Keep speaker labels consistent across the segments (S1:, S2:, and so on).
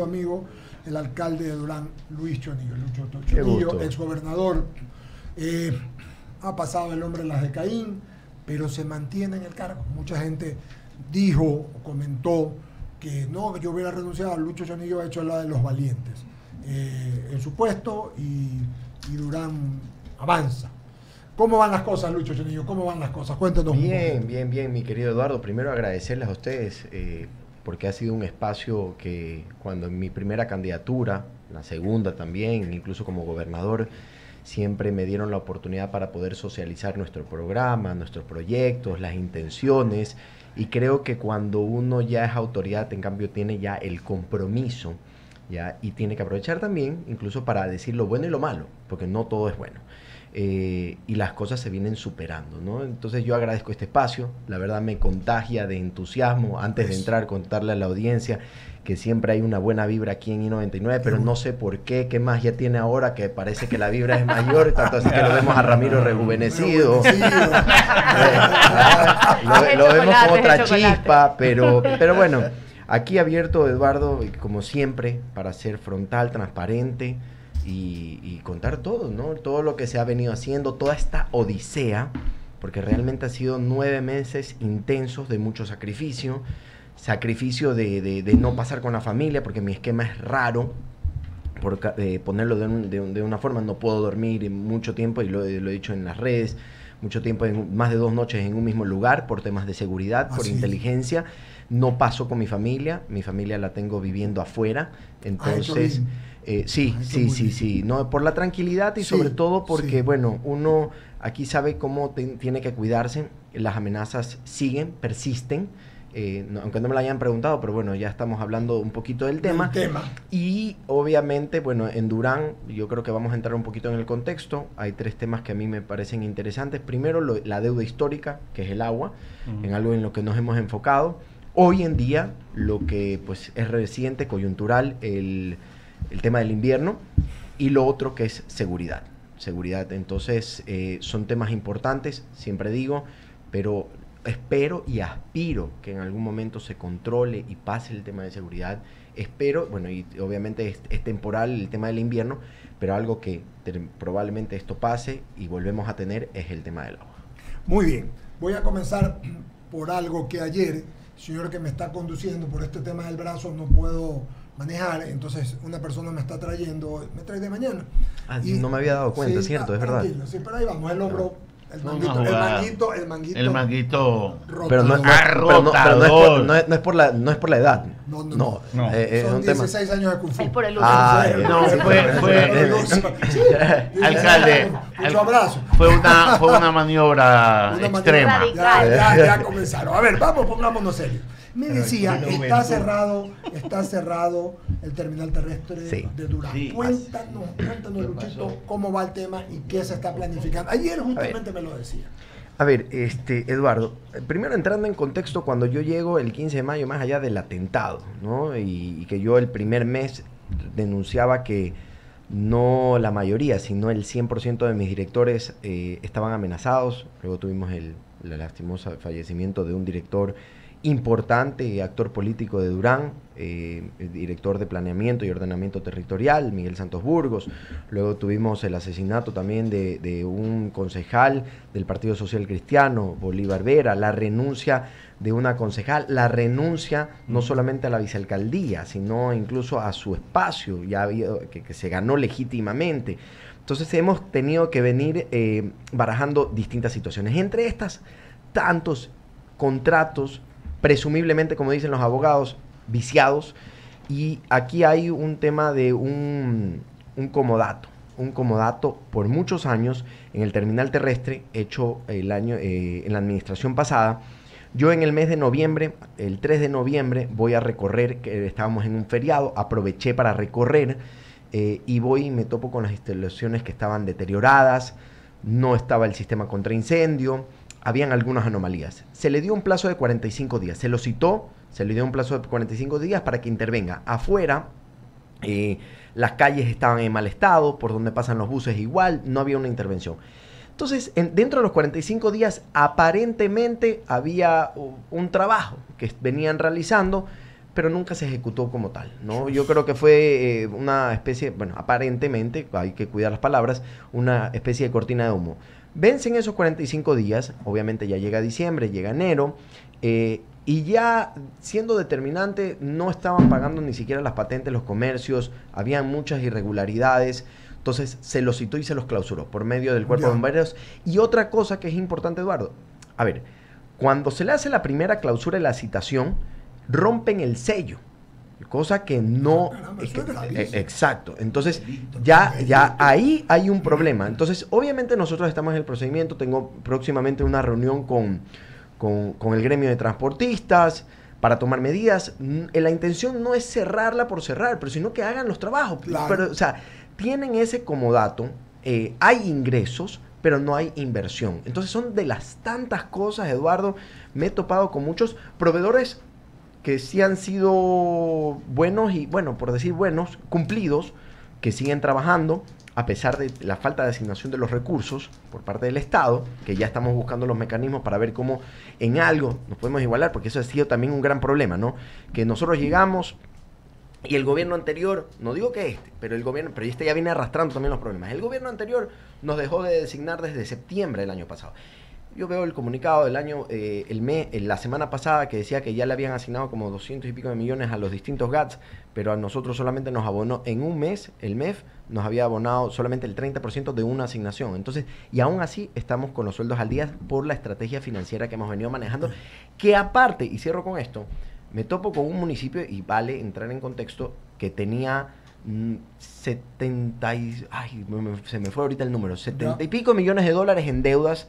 S1: amigo, el alcalde de Durán, Luis Chonillo. Lucho Chonillo, exgobernador. Ha pasado el hombre en las de Caín, pero se mantiene en el cargo. Mucha gente dijo o comentó que no, que yo hubiera renunciado. Lucho Chonillo ha hecho la de los valientes en su puesto y Durán avanza. ¿Cómo van las cosas, Lucho Chonillo? ¿Cómo van las cosas? Cuéntanos un poco.
S2: Bien, mi querido Eduardo. Primero agradecerles a ustedes porque ha sido un espacio que cuando en mi primera candidatura, la segunda también, incluso como gobernador, siempre me dieron la oportunidad para poder socializar nuestro programa, nuestros proyectos, las intenciones, y creo que cuando uno ya es autoridad, en cambio tiene ya el compromiso, ¿ya? Y tiene que aprovechar también, incluso para decir lo bueno y lo malo, porque no todo es bueno. Y las cosas se vienen superando, ¿no? Entonces yo agradezco este espacio, la verdad me contagia de entusiasmo. Antes de entrar, contarle a la audiencia que siempre hay una buena vibra aquí en I99, pero no sé por qué, qué más ya tiene ahora, que parece que la vibra es mayor, tanto así que lo vemos a Ramiro rejuvenecido. Lo vemos con otra chispa, pero bueno, aquí abierto, Eduardo, como siempre, para ser frontal, transparente, y contar todo, ¿no? Todo lo que se ha venido haciendo, toda esta odisea, porque realmente ha sido 9 meses intensos de mucho sacrificio de no pasar con la familia, porque mi esquema es raro, por ponerlo de una forma, no puedo dormir mucho tiempo, y lo he dicho en las redes, mucho tiempo, más de 2 noches en un mismo lugar, por temas de seguridad, por inteligencia. No paso con mi familia la tengo viviendo afuera, entonces... Sí, no, por la tranquilidad y sobre todo porque, bueno, uno aquí sabe cómo tiene que cuidarse, las amenazas siguen, persisten, aunque no me lo hayan preguntado, pero bueno, ya estamos hablando un poquito del tema. Y obviamente, bueno, en Durán, yo creo que vamos a entrar un poquito en el contexto. Hay 3 temas que a mí me parecen interesantes. Primero, la deuda histórica, que es el agua, en algo en lo que nos hemos enfocado. Hoy en día, lo que pues es reciente, coyuntural, el tema del invierno, y lo otro que es seguridad. Entonces, son temas importantes, siempre digo, pero espero y aspiro que en algún momento se controle y pase el tema de seguridad. Espero, bueno, y obviamente es temporal el tema del invierno, pero algo que probablemente esto pase y volvemos a tener es el tema del agua.
S1: Muy bien, voy a comenzar por algo que ayer, el señor que me está conduciendo por este tema del brazo, no puedo manejar, entonces una persona me está trayendo, me trae de mañana.
S2: No me había dado cuenta, sí, cierto, es verdad.
S1: Sí, pero ahí vamos, el hombro, el manguito roto.
S2: Pero no es por la edad. No.
S1: Son 16 años de Kung Fu.
S3: Es por el uso. Alcalde,
S1: mucho abrazo.
S3: Fue una maniobra extrema.
S1: Ya comenzaron. A ver, pongámonos serios. Me decía, está cerrado el terminal terrestre de Durán. Cuéntanos, Luchito, cómo va el tema y qué se está planificando. Ayer justamente me lo decía.
S2: A ver, Eduardo, primero entrando en contexto, cuando yo llego el 15 de mayo, más allá del atentado, ¿no? Y que yo el primer mes denunciaba que no la mayoría, sino el 100% de mis directores estaban amenazados. Luego tuvimos el lastimoso fallecimiento de un director importante, actor político de Durán, director de planeamiento y ordenamiento territorial, Miguel Santos Burgos. Luego tuvimos el asesinato también de un concejal del Partido Social Cristiano, Bolívar Vera, la renuncia de una concejal, la renuncia no solamente a la vicealcaldía, sino incluso a su espacio, ya que se ganó legítimamente. Entonces hemos tenido que venir barajando distintas situaciones. Entre estas, tantos contratos presumiblemente, como dicen los abogados, viciados, y aquí hay un tema de un comodato por muchos años en el terminal terrestre hecho en la administración pasada. Yo en el mes de noviembre, el 3 de noviembre, voy a recorrer, que estábamos en un feriado, aproveché para recorrer y voy y me topo con las instalaciones que estaban deterioradas, no estaba el sistema contra incendio, habían algunas anomalías. Se le dio un plazo de 45 días, se lo citó, se le dio un plazo de 45 días para que intervenga. Afuera, las calles estaban en mal estado, por donde pasan los buses igual, no había una intervención. Entonces, dentro de los 45 días, aparentemente había un trabajo que venían realizando, pero nunca se ejecutó como tal, ¿no? Yo creo que fue una especie, bueno, aparentemente, hay que cuidar las palabras, una especie de cortina de humo. Vencen esos 45 días, obviamente ya llega diciembre, llega enero, y ya siendo determinante, no estaban pagando ni siquiera las patentes los comercios, habían muchas irregularidades, entonces se los citó y se los clausuró por medio del Cuerpo de Bomberos. Y otra cosa que es importante, Eduardo, a ver, cuando se le hace la primera clausura de la citación, rompen el sello, cosa que no... exacto, entonces ya ahí hay un problema. Entonces, obviamente nosotros estamos en el procedimiento, tengo próximamente una reunión con el gremio de transportistas para tomar medidas. La intención no es cerrarla por cerrar, pero sino que hagan los trabajos. Claro. Pero, o sea, tienen ese comodato, hay ingresos, pero no hay inversión. Entonces son de las tantas cosas, Eduardo, me he topado con muchos proveedores que sí han sido buenos y, bueno, por decir buenos, cumplidos, que siguen trabajando a pesar de la falta de asignación de los recursos por parte del Estado, que ya estamos buscando los mecanismos para ver cómo en algo nos podemos igualar, porque eso ha sido también un gran problema, ¿no? Que nosotros llegamos y el gobierno anterior, no digo que pero este ya viene arrastrando también los problemas. El gobierno anterior nos dejó de designar desde septiembre del año pasado. Yo veo el comunicado del año, la semana pasada, que decía que ya le habían asignado como 200 y pico de millones a los distintos GATS, pero a nosotros solamente nos abonó en un mes, el MEF nos había abonado solamente el 30% de una asignación. Entonces, y aún así estamos con los sueldos al día por la estrategia financiera que hemos venido manejando, que aparte, y cierro con esto, me topo con un municipio, y vale entrar en contexto, que tenía 70 y pico millones de dólares en deudas,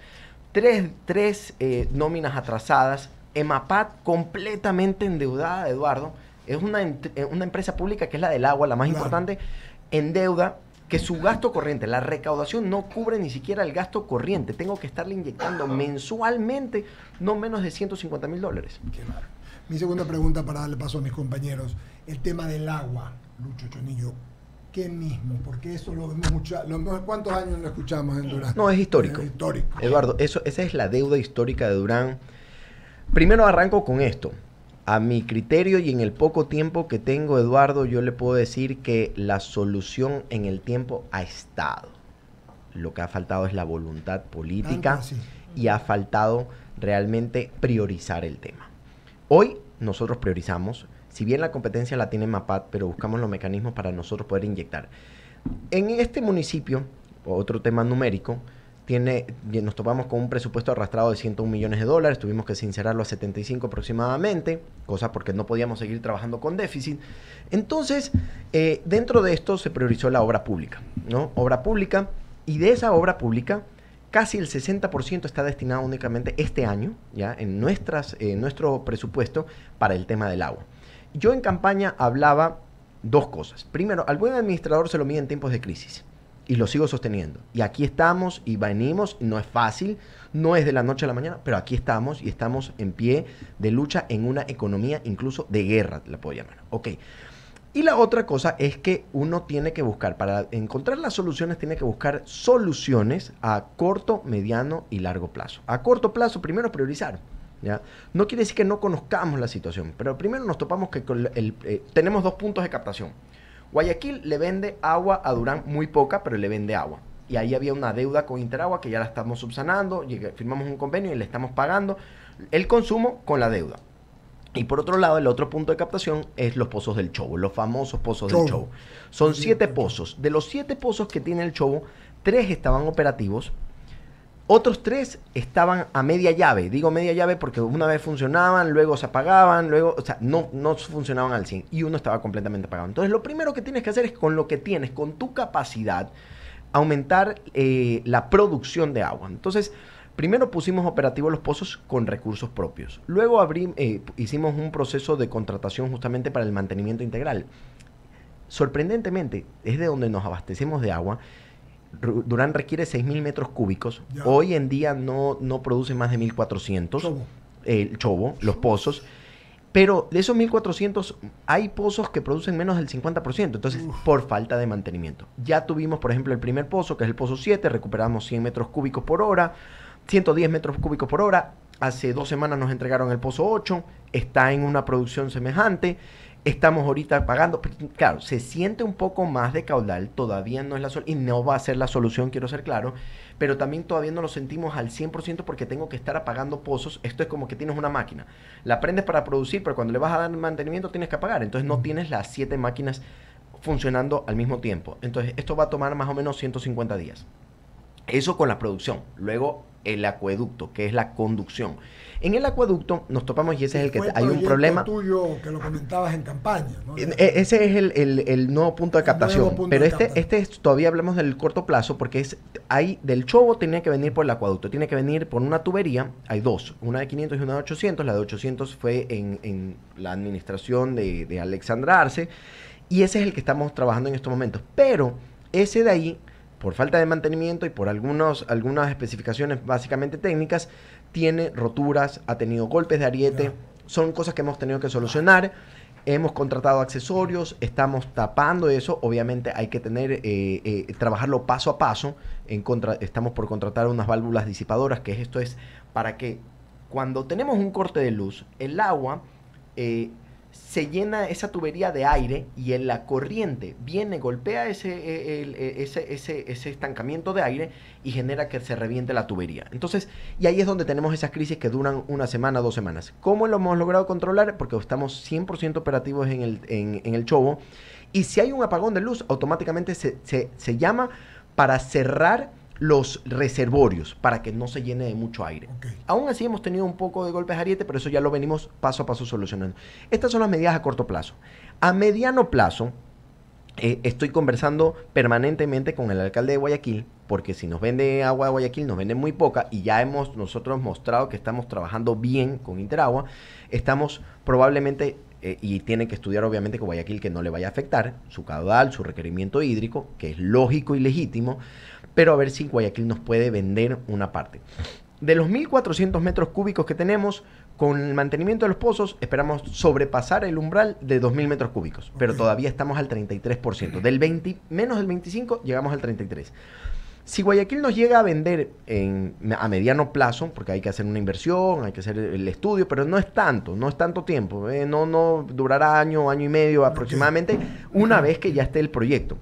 S2: tres nóminas atrasadas, EMAPAT completamente endeudada, Eduardo. Es una empresa pública que es la del agua, la más importante, en deuda, que su gasto corriente, la recaudación no cubre ni siquiera el gasto corriente. Tengo que estarle inyectando mensualmente no menos de $150,000.
S1: Qué raro. Mi segunda pregunta, para darle paso a mis compañeros, el tema del agua, Lucho Chonillo. ¿Qué mismo? Porque eso lo vemos ¿cuántos años lo escuchamos en Durán?
S2: No, es histórico.
S1: Es histórico.
S2: Eduardo, esa es la deuda histórica de Durán. Primero arranco con esto. A mi criterio y en el poco tiempo que tengo, Eduardo, yo le puedo decir que la solución en el tiempo ha estado. Lo que ha faltado es la voluntad política y ha faltado realmente priorizar el tema. Hoy nosotros priorizamos. Si bien la competencia la tiene MAPAT, pero buscamos los mecanismos para nosotros poder inyectar. En este municipio, otro tema numérico, nos topamos con un presupuesto arrastrado de $101 millones, tuvimos que sincerarlo a 75 aproximadamente, cosa porque no podíamos seguir trabajando con déficit. Entonces, dentro de esto se priorizó la obra pública, ¿no? Obra pública, y de esa obra pública, casi el 60% está destinado únicamente este año, ya en nuestro presupuesto, para el tema del agua. Yo en campaña hablaba dos cosas. Primero, al buen administrador se lo mide en tiempos de crisis. Y lo sigo sosteniendo. Y aquí estamos y venimos. No es fácil, no es de la noche a la mañana, pero aquí estamos y estamos en pie de lucha en una economía incluso de guerra, la puedo llamar. Ok. Y la otra cosa es que uno tiene que buscar, para encontrar las soluciones, tiene que buscar soluciones a corto, mediano y largo plazo. A corto plazo, primero priorizar. ¿Ya? No quiere decir que no conozcamos la situación, pero primero nos topamos que tenemos dos puntos de captación. Guayaquil le vende agua a Durán, muy poca, pero le vende agua. Y ahí había una deuda con Interagua que ya la estamos subsanando, firmamos un convenio y le estamos pagando el consumo con la deuda. Y por otro lado, el otro punto de captación es los pozos del Chobo, los famosos pozos del Chobo. Son 7 pozos. De los 7 pozos que tiene el Chobo, 3 estaban operativos. Otros 3 estaban a media llave. Digo media llave porque una vez funcionaban, luego se apagaban, luego, o sea, no funcionaban al 100. Y uno estaba completamente apagado. Entonces, lo primero que tienes que hacer es, con lo que tienes, con tu capacidad, aumentar la producción de agua. Entonces, primero pusimos operativos los pozos con recursos propios. Luego hicimos un proceso de contratación justamente para el mantenimiento integral. Sorprendentemente, es de donde nos abastecemos de agua. Durán requiere 6.000 metros cúbicos. Ya. Hoy en día no produce más de 1.400. El Chobo, los pozos. Pero de esos 1.400 hay pozos que producen menos del 50%. Entonces, por falta de mantenimiento. Ya tuvimos, por ejemplo, el primer pozo, que es el pozo 7. Recuperamos 100 metros cúbicos por hora. 110 metros cúbicos por hora. hace 2 semanas nos entregaron el Pozo 8, está en una producción semejante. Estamos ahorita pagando, claro, se siente un poco más de caudal, todavía no es la solución, y no va a ser la solución, quiero ser claro, pero también todavía no lo sentimos al 100% porque tengo que estar apagando pozos. Esto es como que tienes una máquina, la prendes para producir, pero cuando le vas a dar mantenimiento tienes que apagar, entonces no tienes las 7 máquinas funcionando al mismo tiempo. Entonces esto va a tomar más o menos 150 días. Eso con la producción. Luego el acueducto, que es la conducción. En el acueducto nos topamos, y ese es el que hay un problema.
S1: Tuyo que lo comentabas en campaña, ¿no?
S2: Ese es el nuevo punto de captación. Pero todavía hablamos del corto plazo, porque del Chobo tenía que venir por el acueducto, tiene que venir por una tubería. Hay 2, una de 500 y una de 800. La de 800 fue en la administración de Alexandra Arce, y ese es el que estamos trabajando en estos momentos. Pero ese de ahí, por falta de mantenimiento y por algunas especificaciones básicamente técnicas, tiene roturas, ha tenido golpes de ariete, son cosas que hemos tenido que solucionar. Hemos contratado accesorios, estamos tapando eso. Obviamente hay que trabajarlo paso a paso. Estamos por contratar unas válvulas disipadoras, que esto es para que cuando tenemos un corte de luz, el agua se llena esa tubería de aire, y en la corriente viene, golpea ese estancamiento de aire y genera que se reviente la tubería. Entonces, y ahí es donde tenemos esas crisis que duran 1 semana, 2 semanas. ¿Cómo lo hemos logrado controlar? Porque estamos 100% operativos en el Chobo, y si hay un apagón de luz, automáticamente se llama para cerrar los reservorios, para que no se llene de mucho aire. Aún así hemos tenido un poco de golpes de ariete, pero eso ya lo venimos paso a paso solucionando. Estas son las medidas a corto plazo. A mediano plazo, estoy conversando permanentemente con el alcalde de Guayaquil, porque si nos vende agua de Guayaquil, nos vende muy poca, y ya nosotros mostrado que estamos trabajando bien con Interagua. Estamos probablemente, y tiene que estudiar obviamente con Guayaquil que no le vaya a afectar su caudal, su requerimiento hídrico, que es lógico y legítimo, pero a ver si Guayaquil nos puede vender una parte. De los 1.400 metros cúbicos que tenemos, con el mantenimiento de los pozos, esperamos sobrepasar el umbral de 2.000 metros cúbicos, pero todavía estamos al 33%. Menos del 25% llegamos al 33%. Si Guayaquil nos llega a vender a mediano plazo, porque hay que hacer una inversión, hay que hacer el estudio, pero no es tanto tiempo, no durará año y medio aproximadamente, una vez que ya esté el proyecto.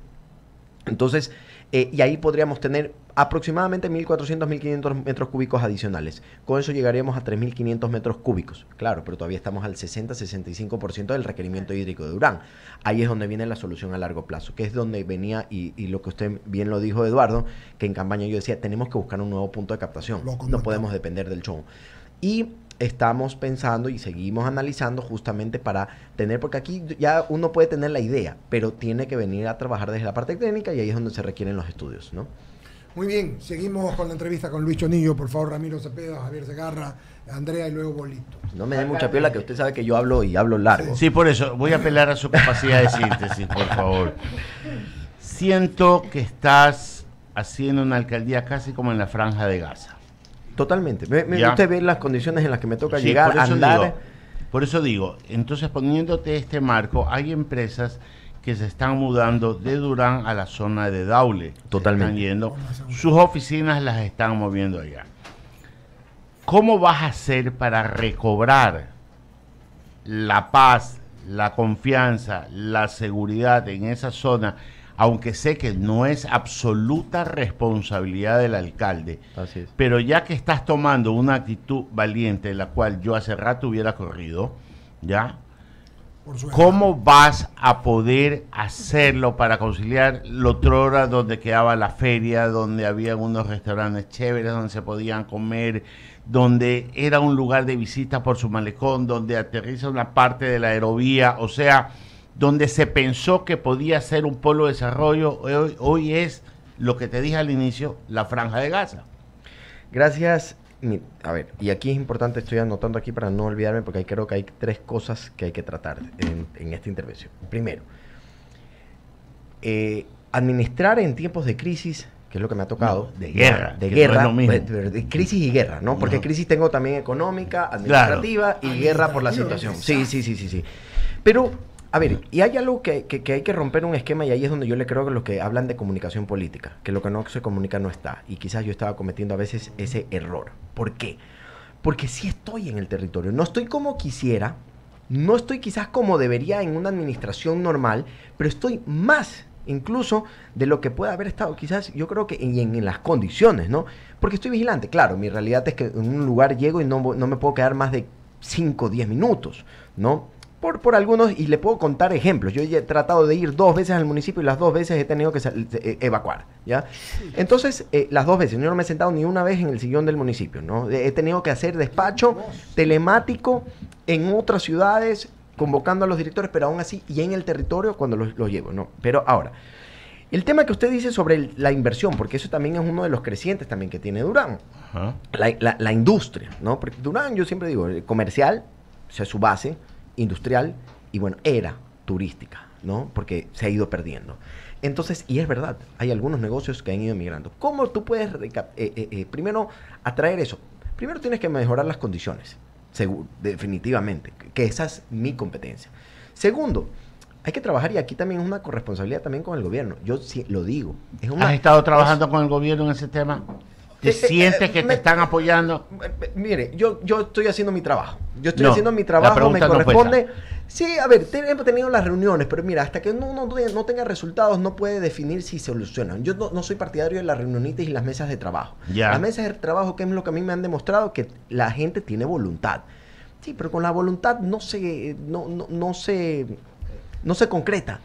S2: Entonces, y ahí podríamos tener aproximadamente 1.400, 1.500 metros cúbicos adicionales. Con eso llegaríamos a 3.500 metros cúbicos. Claro, pero todavía estamos al 60-65% del requerimiento hídrico de Durán. Ahí es donde viene la solución a largo plazo, que es donde venía, y lo que usted bien lo dijo, Eduardo, que en campaña yo decía, tenemos que buscar un nuevo punto de captación. No podemos depender del Chobo. Y estamos pensando y seguimos analizando justamente para tener, porque aquí ya uno puede tener la idea, pero tiene que venir a trabajar desde la parte técnica, y ahí es donde se requieren los estudios, ¿no?
S1: Muy bien, seguimos con la entrevista con Luis Chonillo. Por favor, Ramiro Cepeda, Javier Segarra, Andrea y luego Bolito.
S2: No me dé mucha piola, que usted sabe que yo hablo y hablo largo.
S3: Sí, por eso, voy a apelar a su capacidad de síntesis, por favor. Siento que estás haciendo una alcaldía casi como en la Franja de Gaza.
S2: Totalmente. Usted ve las condiciones en las que me toca llegar, andar.
S3: Por eso digo, entonces poniéndote este marco, hay empresas que se están mudando de Durán a la zona de Daule.
S2: Totalmente.
S3: Están yendo, sus oficinas las están moviendo allá. ¿Cómo vas a hacer para recobrar la paz, la confianza, la seguridad en esa zona? Aunque sé que no es absoluta responsabilidad del alcalde,
S2: así es,
S3: pero ya que estás tomando una actitud valiente, la cual yo hace rato hubiera corrido, ¿ya? ¿Cómo vas a poder hacerlo para conciliar la otrora donde quedaba la feria, donde había unos restaurantes chéveres, donde se podían comer, donde era un lugar de visita por su malecón, donde aterriza una parte de la aerovía, o sea, donde se pensó que podía ser un polo de desarrollo? Hoy es lo que te dije al inicio, la Franja de Gaza.
S2: Gracias. A ver, y aquí es importante, estoy anotando aquí para no olvidarme, porque creo que hay 3 cosas que hay que tratar en esta intervención. Primero, administrar en tiempos de crisis, que es lo que me ha tocado.
S3: No, de guerra.
S2: De guerra,
S3: no es
S2: de crisis y guerra, ¿no? Porque crisis tengo también económica, administrativa, claro, y guerra por la situación. Sí. Pero, a ver, y hay algo que hay que romper un esquema, y ahí es donde yo le creo que los que hablan de comunicación política, que lo que no se comunica no está. Y quizás yo estaba cometiendo a veces ese error. ¿Por qué? porque sí estoy en el territorio. No estoy como quisiera, no estoy quizás como debería en una administración normal, pero estoy más incluso de lo que puede haber estado quizás, yo creo que en las condiciones, ¿no? Porque estoy vigilante. Claro, mi realidad es que en un lugar llego y no me puedo quedar más de 5 o 10 minutos, ¿no? Por algunos, y le puedo contar ejemplos. Yo he tratado de ir 2 veces al municipio y las 2 veces he tenido que evacuar, ¿ya? Entonces, las 2 veces, yo no me he sentado ni una vez en el sillón del municipio, ¿no? He tenido que hacer despacho telemático en otras ciudades, convocando a los directores, pero aún así, y en el territorio cuando los llevo, ¿no? Pero ahora, el tema que usted dice sobre la inversión, porque eso también es uno de los crecientes también que tiene Durán, la industria, ¿no? Porque Durán, yo siempre digo, comercial, o sea, su base, industrial, y bueno, era turística, ¿no? Porque se ha ido perdiendo. Entonces, y es verdad, hay algunos negocios que han ido migrando. ¿Cómo tú puedes, primero, atraer eso? Primero tienes que mejorar las condiciones, definitivamente, que esa es mi competencia. Segundo, hay que trabajar, y aquí también es una corresponsabilidad también con el gobierno. Yo sí lo digo.
S3: ¿Has estado trabajando con el gobierno en ese tema? ¿Te sientes que te están apoyando?
S2: Mire, yo estoy haciendo mi trabajo. Yo estoy haciendo mi trabajo, me corresponde. Sí, a ver, hemos tenido las reuniones, pero mira, hasta que no tenga resultados no puede definir si se solucionan. Yo no soy partidario de las reunionitis y las mesas de trabajo. Las mesas de trabajo, ¿qué es lo que a mí me han demostrado? Que la gente tiene voluntad. Sí, pero con la voluntad no se concreta.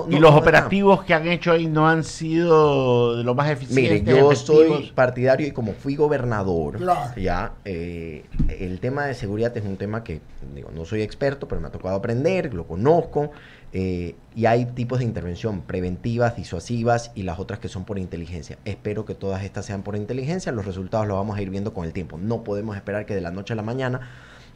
S2: Y
S3: los operativos que han hecho ahí no han sido de lo más eficientes.
S2: Mire, yo soy partidario, y como fui gobernador, ya el tema de seguridad es un tema que, digo, no soy experto, pero me ha tocado aprender, lo conozco, y hay tipos de intervención preventivas, disuasivas, y las otras que son por inteligencia. Espero que todas estas sean por inteligencia. Los resultados los vamos a ir viendo con el tiempo. No podemos esperar que de la noche a la mañana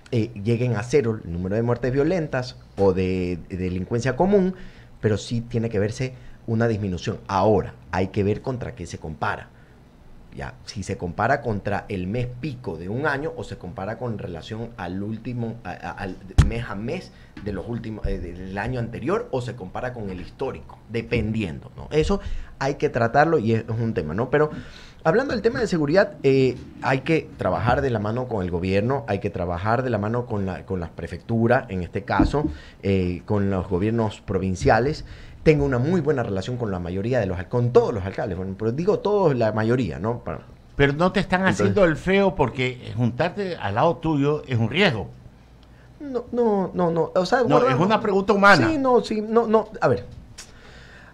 S2: lleguen a cero el número de muertes violentas o de delincuencia común, pero sí tiene que verse una disminución. Ahora, hay que ver contra qué se compara. Ya, si se compara contra el mes pico de un año o se compara con relación al último, al mes a mes de los últimos, del año anterior, o se compara con el histórico, dependiendo, ¿no? Eso hay que tratarlo y es un tema, ¿no? Pero hablando del tema de seguridad, hay que trabajar de la mano con el gobierno, hay que trabajar de la mano con las prefecturas, en este caso, con los gobiernos provinciales. Tengo una muy buena relación con la mayoría con todos los alcaldes, bueno, pero digo todos, la mayoría, ¿no?
S3: Pero no te están haciendo el feo, porque juntarte al lado tuyo es un riesgo.
S2: No. O sea,
S3: es una pregunta humana.
S2: Sí, a ver.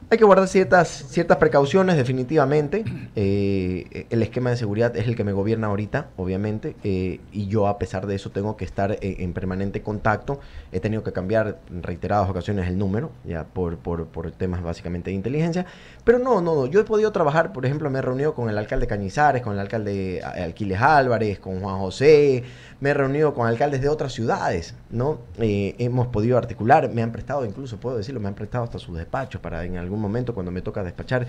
S2: Hay que guardar ciertas precauciones, definitivamente. El esquema de seguridad es el que me gobierna ahorita, obviamente, y yo, a pesar de eso, tengo que estar en permanente contacto. He tenido que cambiar en reiteradas ocasiones el número, ya por temas básicamente de inteligencia. Pero no. Yo he podido trabajar, por ejemplo, me he reunido con el alcalde Cañizares, con el alcalde Alquiles Álvarez, con Juan José, me he reunido con alcaldes de otras ciudades, ¿no? Hemos podido articular, me han prestado, incluso puedo decirlo, me han prestado hasta sus despachos para en algún momento, cuando me toca despachar,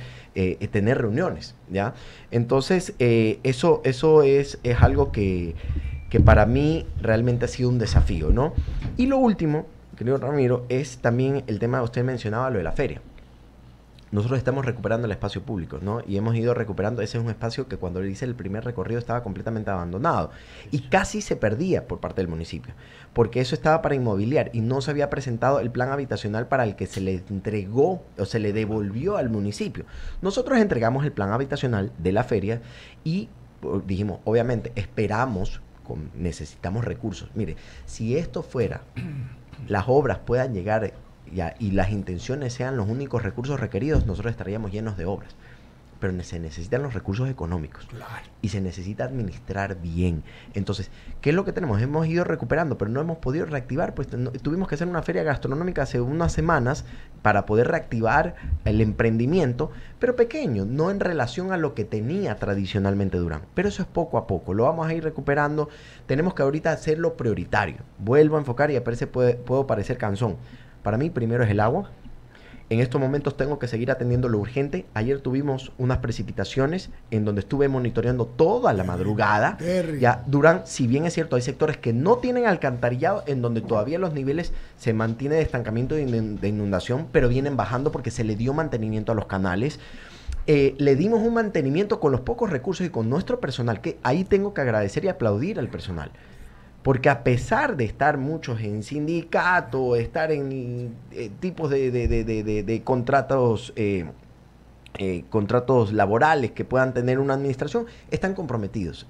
S2: tener reuniones, ¿ya? Entonces, eso es algo que para mí realmente ha sido un desafío, ¿no? Y lo último, querido Ramiro, es también el tema, usted mencionaba lo de la feria. Nosotros estamos recuperando el espacio público, ¿no? Y hemos ido recuperando, ese es un espacio que cuando hice el primer recorrido estaba completamente abandonado y casi se perdía por parte del municipio, porque eso estaba para inmobiliar y no se había presentado el plan habitacional para el que se le entregó o se le devolvió al municipio. Nosotros entregamos el plan habitacional de la feria y dijimos, obviamente, necesitamos recursos. Mire, si esto fuera, las obras puedan llegar y las intenciones sean los únicos recursos requeridos, nosotros estaríamos llenos de obras. Pero se necesitan los recursos económicos. Claro. Y se necesita administrar bien. Entonces, ¿qué es lo que tenemos? Hemos ido recuperando, pero no hemos podido reactivar. Pues tuvimos que hacer una feria gastronómica hace unas semanas para poder reactivar el emprendimiento, pero pequeño, no en relación a lo que tenía tradicionalmente Durán. Pero eso es poco a poco. Lo vamos a ir recuperando. Tenemos que ahorita hacerlo prioritario. Vuelvo a enfocar y a veces puedo parecer cansón. Para mí, primero es el agua. En estos momentos tengo que seguir atendiendo lo urgente. Ayer tuvimos unas precipitaciones en donde estuve monitoreando toda la madrugada. Ya Durán, si bien es cierto, hay sectores que no tienen alcantarillado, en donde todavía los niveles se mantiene de estancamiento de inundación, pero vienen bajando porque se le dio mantenimiento a los canales. le dimos un mantenimiento con los pocos recursos y con nuestro personal, que ahí tengo que agradecer y aplaudir al personal. Porque a pesar de estar muchos en sindicato, estar en tipos de contratos, contratos laborales que puedan tener una administración, están comprometidos.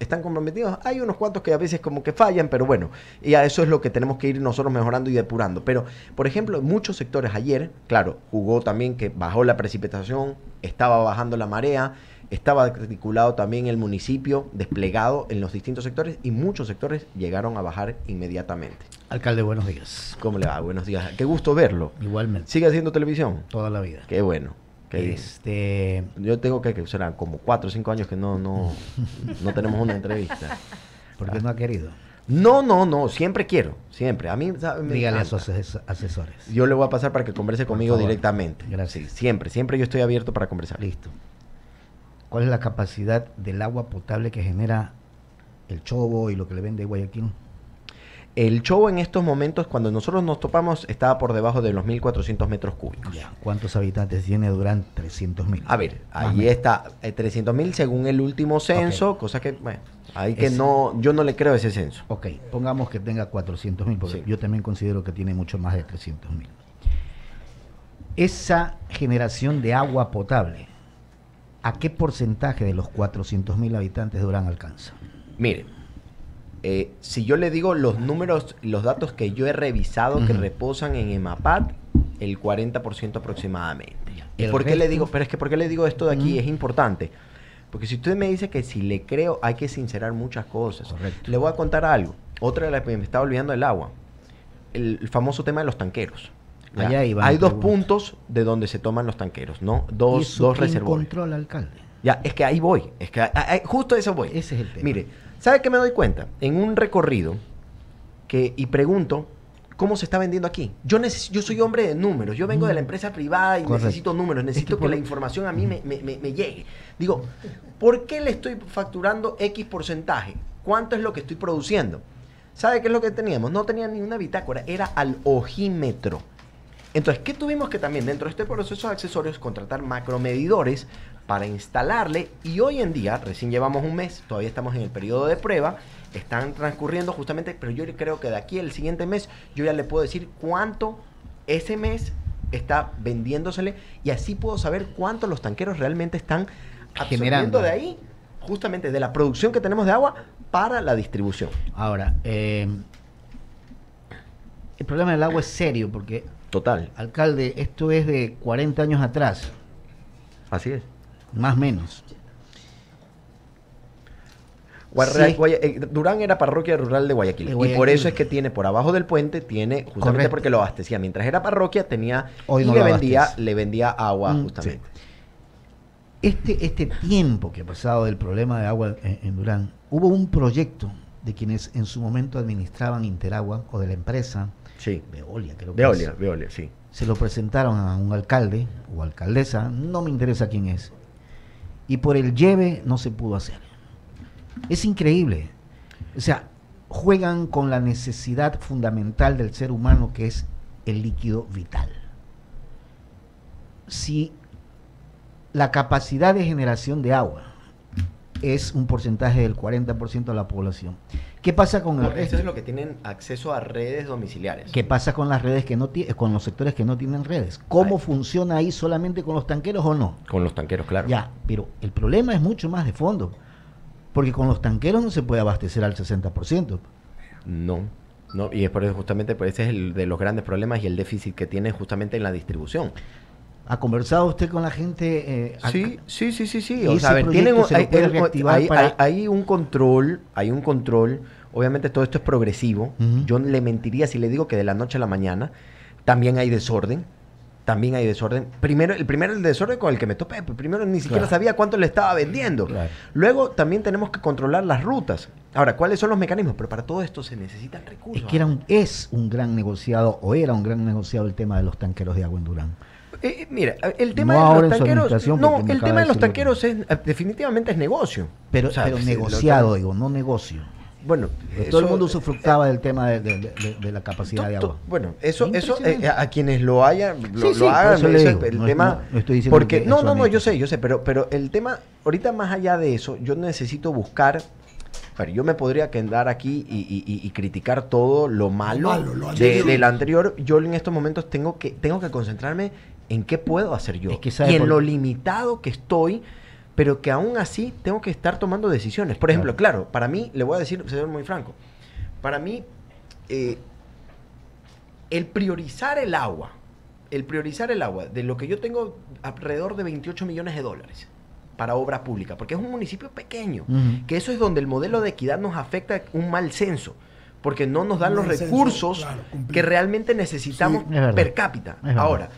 S2: Hay unos cuantos que a veces como que fallan, pero bueno, y a eso es lo que tenemos que ir nosotros mejorando y depurando. Pero, por ejemplo, en muchos sectores ayer, claro, jugó también que bajó la precipitación, estaba bajando la marea, estaba articulado también el municipio, desplegado en los distintos sectores, y muchos sectores llegaron a bajar inmediatamente.
S4: Alcalde, buenos días.
S2: ¿Cómo le va? Buenos días. Qué gusto verlo.
S4: Igualmente.
S2: ¿Sigue haciendo televisión?
S4: Toda la vida.
S2: Qué bueno. Yo tengo que serán como 4 o 5 años que no tenemos una entrevista.
S4: ¿Por qué no ha querido?
S2: No, siempre quiero, siempre. A mí,
S4: dígale a sus asesores.
S2: Yo le voy a pasar para que converse conmigo directamente.
S4: Gracias.
S2: Sí, siempre yo estoy abierto para conversar.
S4: Listo. ¿Cuál es la capacidad del agua potable que genera el Chobo y lo que le vende Guayaquil?
S2: El Chobo en estos momentos, cuando nosotros nos topamos, estaba por debajo de los 1.400 metros cúbicos.
S4: Ya. ¿Cuántos habitantes tiene Durán? 300.000.
S2: A ver, ahí está, 300.000 según el último censo, okay. Cosa que, bueno, ahí que yo no le creo ese censo.
S4: Ok, pongamos que tenga 400.000, porque sí. Yo también considero que tiene mucho más de 300.000. Esa generación de agua potable, ¿a qué porcentaje de los 400.000 habitantes de Durán alcanza?
S2: Mire, si yo le digo los números, los datos que yo he revisado que reposan en EMAPAT, el 40% aproximadamente. ¿Por qué le digo? Pero es que ¿por qué le digo esto de aquí? Es importante. Porque si usted me dice que si le creo, hay que sincerar muchas cosas.
S4: Correcto.
S2: Le voy a contar algo. Otra de las que me estaba olvidando del agua. El famoso tema de los tanqueros.
S4: Allá iban,
S2: hay 2 puntos de donde se toman los tanqueros, ¿no? Dos reservorios.
S4: ¿Quién controla, alcalde?
S2: Ya, es que ahí voy. Es que justo a eso voy.
S4: Ese es el tema.
S2: Mire, ¿sabe qué me doy cuenta? En un recorrido y pregunto, ¿cómo se está vendiendo aquí? Yo soy hombre de números. Yo vengo de la empresa privada y
S4: correcto.
S2: Necesito números. Necesito que la información a mí me llegue. Digo, ¿por qué le estoy facturando X porcentaje? ¿Cuánto es lo que estoy produciendo? ¿Sabe qué es lo que teníamos? No tenía ni una bitácora. Era al ojímetro. Entonces, ¿qué tuvimos que también dentro de este proceso de accesorios contratar macromedidores para instalarle? Y hoy en día, recién llevamos un mes, todavía estamos en el periodo de prueba, están transcurriendo justamente, pero yo creo que de aquí al siguiente mes yo ya le puedo decir cuánto ese mes está vendiéndosele y así puedo saber cuánto los tanqueros realmente están absorbiendo de ahí, justamente de la producción que tenemos de agua para la distribución.
S4: Ahora, el problema del agua es serio porque...
S2: Total.
S4: Alcalde, esto es de 40 años atrás.
S2: Así es.
S4: Más o menos.
S2: Durán era parroquia rural de Guayaquil. Y por eso es que tiene, por abajo del puente, tiene, justamente porque lo abastecía. Mientras era parroquia, tenía, hoy y no le vendía agua, justamente.
S4: Sí. Este tiempo que ha pasado del problema de agua en Durán, hubo un proyecto de quienes en su momento administraban Interagua, o de la empresa,
S2: sí.
S4: Veolia, creo que
S2: Veolia, sí.
S4: Se lo presentaron a un alcalde o alcaldesa, no me interesa quién es, y por el lleve no se pudo hacer. Es increíble. O sea, juegan con la necesidad fundamental del ser humano, que es el líquido vital. Si la capacidad de generación de agua es un porcentaje del 40% de la población, ¿qué pasa con el resto?
S2: Eso es lo que tienen acceso a redes domiciliarias.
S4: ¿Qué pasa con las redes que no con los sectores que no tienen redes? ¿Cómo funciona ahí? ¿Solamente con los tanqueros o no?
S2: Con los tanqueros, claro.
S4: Ya, pero el problema es mucho más de fondo, porque con los tanqueros no se puede abastecer al 60%.
S2: No, y es por eso, justamente, por ese es el de los grandes problemas y el déficit que tiene justamente en la distribución.
S4: ¿Ha conversado usted con la gente?
S2: Sí. O sea, a ver, hay un control, obviamente todo esto es progresivo. Yo le mentiría si le digo que de la noche a la mañana también hay desorden. Primero el desorden con el que me topé. Primero ni siquiera sabía cuánto le estaba vendiendo. Claro. Luego también tenemos que controlar las rutas. Ahora, ¿cuáles son los mecanismos? Pero para todo esto se necesitan recursos.
S4: Es que es un gran negociado, o era un gran negociado, el tema de los tanqueros de agua en Durán.
S2: Mira, el tema de los tanqueros, el tema de los tanqueros definitivamente es negocio.
S4: Pero negociado, digo, no negocio.
S2: bueno,
S4: todo el mundo usufructaba del tema de la capacidad de agua.
S2: Bueno, eso a quienes lo hagan, lo hagan, eso es el tema.
S4: No estoy diciendo
S2: porque no, yo sé, pero el tema, ahorita más allá de eso, yo necesito buscar. Pero yo me podría quedar aquí y criticar todo lo malo del anterior. Yo en estos momentos tengo que concentrarme en qué puedo hacer yo. Y en lo limitado que estoy, pero que aún así tengo que estar tomando decisiones. Por ejemplo, claro, para mí, le voy a decir, ser muy franco, para mí, el priorizar el agua, de lo que yo tengo alrededor de 28 millones de dólares para obra pública, porque es un municipio pequeño, que eso es donde el modelo de equidad nos afecta un mal censo, porque no nos dan los recursos que realmente necesitamos per cápita. Ahora,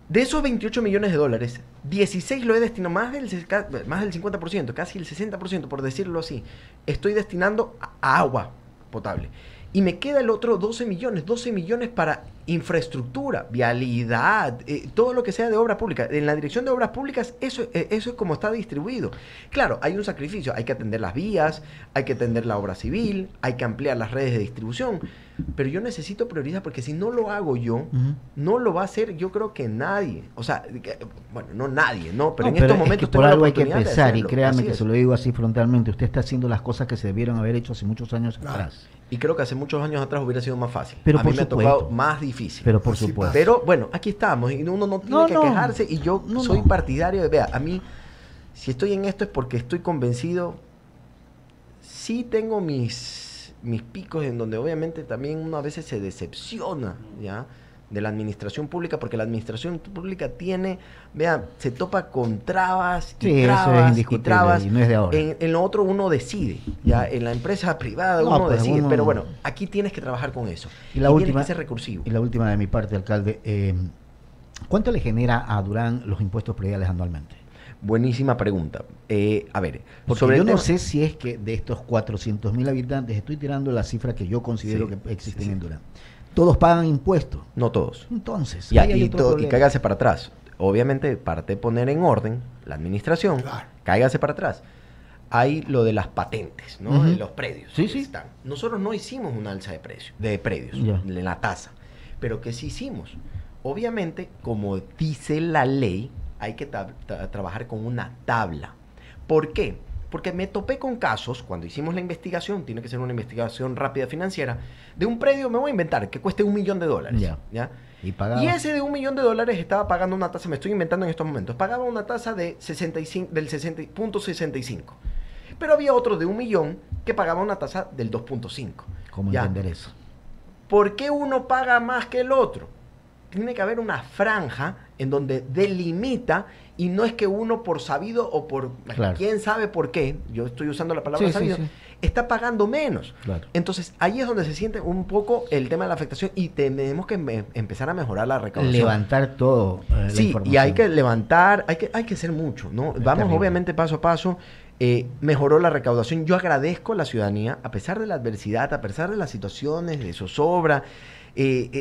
S2: de esos 28 millones de dólares, 16 lo he destinado, más del 50%, casi el 60%, por decirlo así, estoy destinando a agua potable. Y me queda el otro 12 millones para infraestructura, vialidad, todo lo que sea de obra pública. En la dirección de obras públicas, eso es como está distribuido. Claro, hay un sacrificio, hay que atender las vías, hay que atender la obra civil, hay que ampliar las redes de distribución, pero yo necesito prioridad, porque si no lo hago yo, no lo va a hacer, yo creo que nadie. O sea, bueno, no nadie, ¿no? Pero en estos momentos
S4: por algo hay que empezar, y créame que se lo digo así frontalmente, usted está haciendo las cosas que se debieron haber hecho hace muchos años atrás.
S2: Y creo que hace muchos años atrás hubiera sido más fácil.
S4: Pero
S2: a mí me ha tocado más difícil.
S4: Pero por supuesto.
S2: Pero bueno, aquí estamos y uno no tiene que quejarse, y yo soy partidario de, vea, a mí, si estoy en esto es porque estoy convencido. Sí tengo mis picos en donde obviamente también uno a veces se decepciona, ¿ya?, de la administración pública, porque la administración pública se topa con trabas y trabas,
S4: y no es de ahora.
S2: En lo otro uno decide, ya en la empresa privada uno decide, pero bueno, aquí tienes que trabajar con eso, y tienes que ser recursivo.
S4: Y la última de mi parte, alcalde, ¿cuánto le genera a Durán los impuestos prediales anualmente?
S2: Buenísima pregunta. A ver,
S4: porque yo no sé si es que de estos 400.000 habitantes, estoy tirando la cifra que yo considero que existen en Durán, ¿todos pagan impuestos?
S2: No todos.
S4: Entonces,
S2: y cáigase para atrás. Obviamente, para poner en orden la administración, cáigase para atrás. Hay lo de las patentes, ¿no? En los predios. Están. Nosotros no hicimos un alza de predios, en la tasa. Pero ¿qué sí hicimos? Obviamente, como dice la ley, hay que trabajar con una tabla. ¿Por qué? Porque me topé con casos, cuando hicimos la investigación, tiene que ser una investigación rápida financiera, de un predio, me voy a inventar, que cueste $1 millón. ¿Ya? Y ese de $1 millón estaba pagando una tasa, me estoy inventando en estos momentos, pagaba una tasa de 60.65. Pero había otro de $1 millón que pagaba una tasa del 2.5.
S4: ¿Cómo entender eso?
S2: ¿Por qué uno paga más que el otro? Tiene que haber una franja en donde delimita, y no es que uno por sabido o por quién sabe por qué, yo estoy usando la palabra sabido, está pagando menos. Entonces ahí es donde se siente un poco el tema de la afectación, y tenemos que empezar a mejorar la recaudación.
S4: Levantar todo. La información.
S2: Y hay que levantar, hay que hacer mucho, ¿no? Vamos obviamente paso a paso. Mejoró la recaudación. Yo agradezco a la ciudadanía, a pesar de la adversidad, a pesar de las situaciones de zozobra,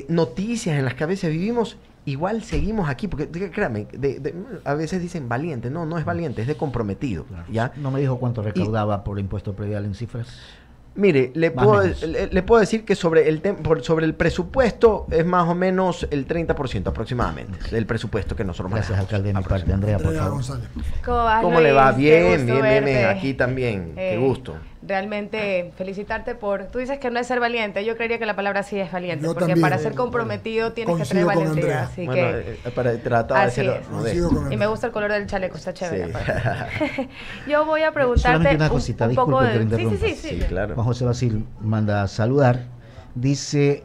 S2: noticias en las que a veces vivimos, igual seguimos aquí, porque créame, a veces dicen valiente, no es valiente, es de comprometido. ¿Ya?
S4: ¿No me dijo cuánto recaudaba por impuesto predial en cifras?
S2: Mire, le puedo decir que sobre el presupuesto es más o menos el 30% aproximadamente del presupuesto que nosotros manejamos.
S4: Gracias, alcalde, de mi parte. Andrea, por favor.
S2: ¿Cómo le va? Bien, aquí también. Qué gusto.
S5: Realmente felicitarte tú dices que no es ser valiente, yo creería que la palabra sí es valiente, porque también, para ser comprometido tienes que tener valentía, así que
S2: para tratar de hacerlo
S5: y me gusta el color del chaleco, está chévere. Yo voy a preguntarte
S4: una cosita,
S5: un poco de...
S4: Sí, claro. Juan José Basil manda a saludar, dice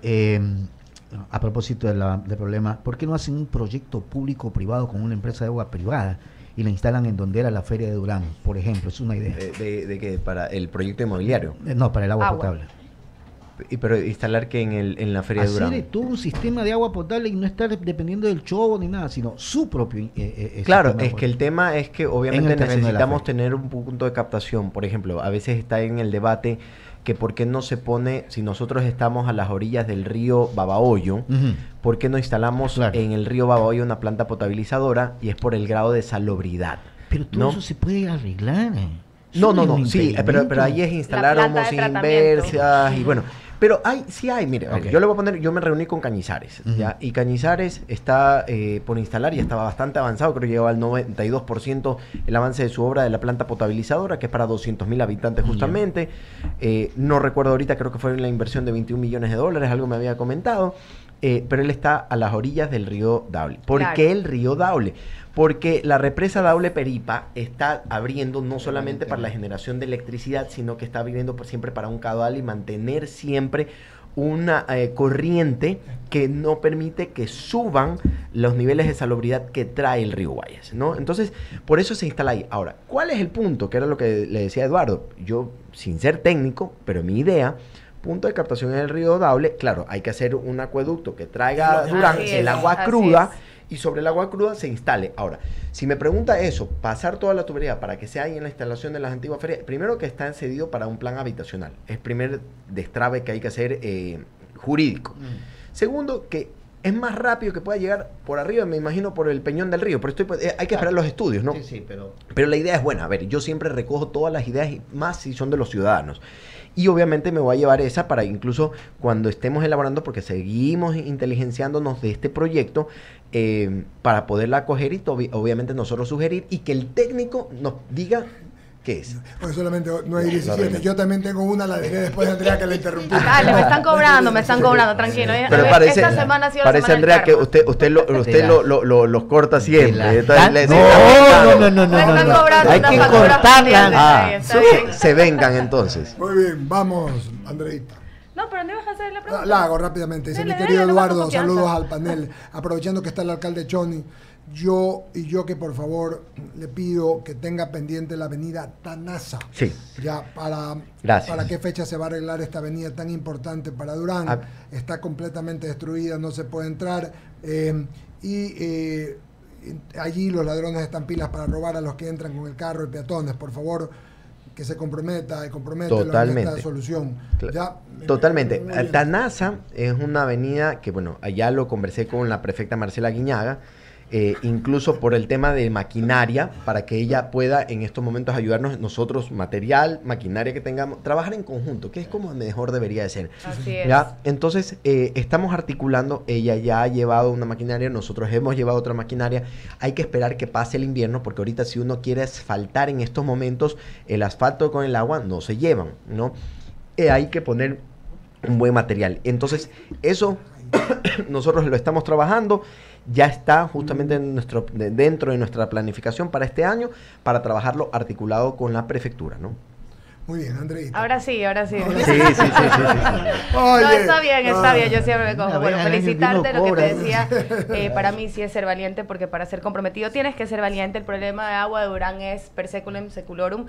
S4: a propósito del problema, ¿por qué no hacen un proyecto público-privado con una empresa de agua privada y la instalan en donde era la feria de Durán, por ejemplo? Es una idea.
S2: ¿De qué? ¿Para el proyecto inmobiliario?
S4: No, para el agua potable.
S2: Pero instalar que en la feria de Durán.
S4: Hacer todo un sistema de agua potable y no estar dependiendo del chobo ni nada, sino su propio
S2: claro, es que el tema es que obviamente necesitamos tener un punto de captación. Por ejemplo, a veces está en el debate que por qué no se pone, si nosotros estamos a las orillas del río Babahoyo, ¿por qué no instalamos en el río Babahoyo una planta potabilizadora? Y es por el grado de salubridad.
S4: Pero todo eso se puede arreglar.
S2: No, sí, pero ahí es instalar osmosis inversas y bueno. Pero sí hay, mire, yo le voy a poner, yo me reuní con Cañizares, ¿ya? Y Cañizares está por instalar y estaba bastante avanzado, creo que llegaba al 92% el avance de su obra de la planta potabilizadora, que es para 200.000 habitantes justamente. No recuerdo ahorita, creo que fue la inversión de $21 millones, algo me había comentado. Pero él está a las orillas del río Daule. ¿Por qué el río Daule? Porque la represa Daule-Peripa está abriendo no solamente para la generación de electricidad, sino que está abriendo siempre para un caudal y mantener siempre una corriente que no permite que suban los niveles de salubridad que trae el río Guayas, ¿no? Entonces, por eso se instala ahí. Ahora, ¿cuál es el punto? Que era lo que le decía Eduardo. Yo, sin ser técnico, pero mi idea... punto de captación en el río Daule, claro, hay que hacer un acueducto que traiga Durán el agua cruda y sobre el agua cruda se instale. Ahora, si me pregunta eso, pasar toda la tubería para que sea ahí en la instalación de las antiguas ferias, primero que está cedido para un plan habitacional, es primer destrave que hay que hacer jurídico. Segundo, que es más rápido que pueda llegar por arriba, me imagino, por el Peñón del Río, pero hay que esperar los estudios, ¿no?
S4: Sí,
S2: pero la idea es buena. A ver, yo siempre recojo todas las ideas, más si son de los ciudadanos. Y obviamente me voy a llevar esa para incluso cuando estemos elaborando, porque seguimos inteligenciándonos de este proyecto, para poderla acoger y obviamente nosotros sugerir y que el técnico nos diga qué es.
S1: Pues solamente no hay 17. Yo también tengo una, la dejé después de Andrea que la interrumpí.
S5: Dale, me están cobrando, tranquilo.
S2: Pero esta semana ha sido parece, Andrea, que usted los corta siempre.
S4: No. Hay que cortarla.
S2: Se vengan entonces.
S1: Muy bien, vamos, Andreita.
S5: No, pero no ibas a hacer la pregunta.
S1: La hago rápidamente. Dice mi querido Eduardo, saludos al panel. Aprovechando que está el alcalde Choni, yo que por favor le pido que tenga pendiente la avenida Tanasa.
S2: Sí.
S1: Ya para qué fecha se va a arreglar esta avenida tan importante para Durán. Está completamente destruida, no se puede entrar. Allí los ladrones están pilas para robar a los que entran con el carro y peatones. Por favor, que se comprometa esta solución.
S2: Totalmente. Tanasa es una avenida que, bueno, allá lo conversé con la prefecta Marcela Guiñaga, incluso por el tema de maquinaria, para que ella pueda en estos momentos ayudarnos nosotros, material, maquinaria que tengamos, trabajar en conjunto, que es como mejor debería de ser.
S5: Así es.
S2: ¿Ya? Entonces, estamos articulando, ella ya ha llevado una maquinaria, nosotros hemos llevado otra maquinaria, hay que esperar que pase el invierno, porque ahorita si uno quiere asfaltar en estos momentos, el asfalto con el agua no se llevan, ¿no? Hay que poner un buen material. Entonces, eso nosotros lo estamos trabajando. Ya está justamente dentro de nuestra planificación para este año, para trabajarlo articulado con la prefectura, ¿no?
S1: Muy bien, Andreita.
S5: Ahora sí.
S2: Sí.
S5: No, está bien, yo siempre me cojo. Bueno, felicitarte, lo que te decía, para mí sí es ser valiente, porque para ser comprometido tienes que ser valiente. El problema de agua de Durán es per seculum seculorum.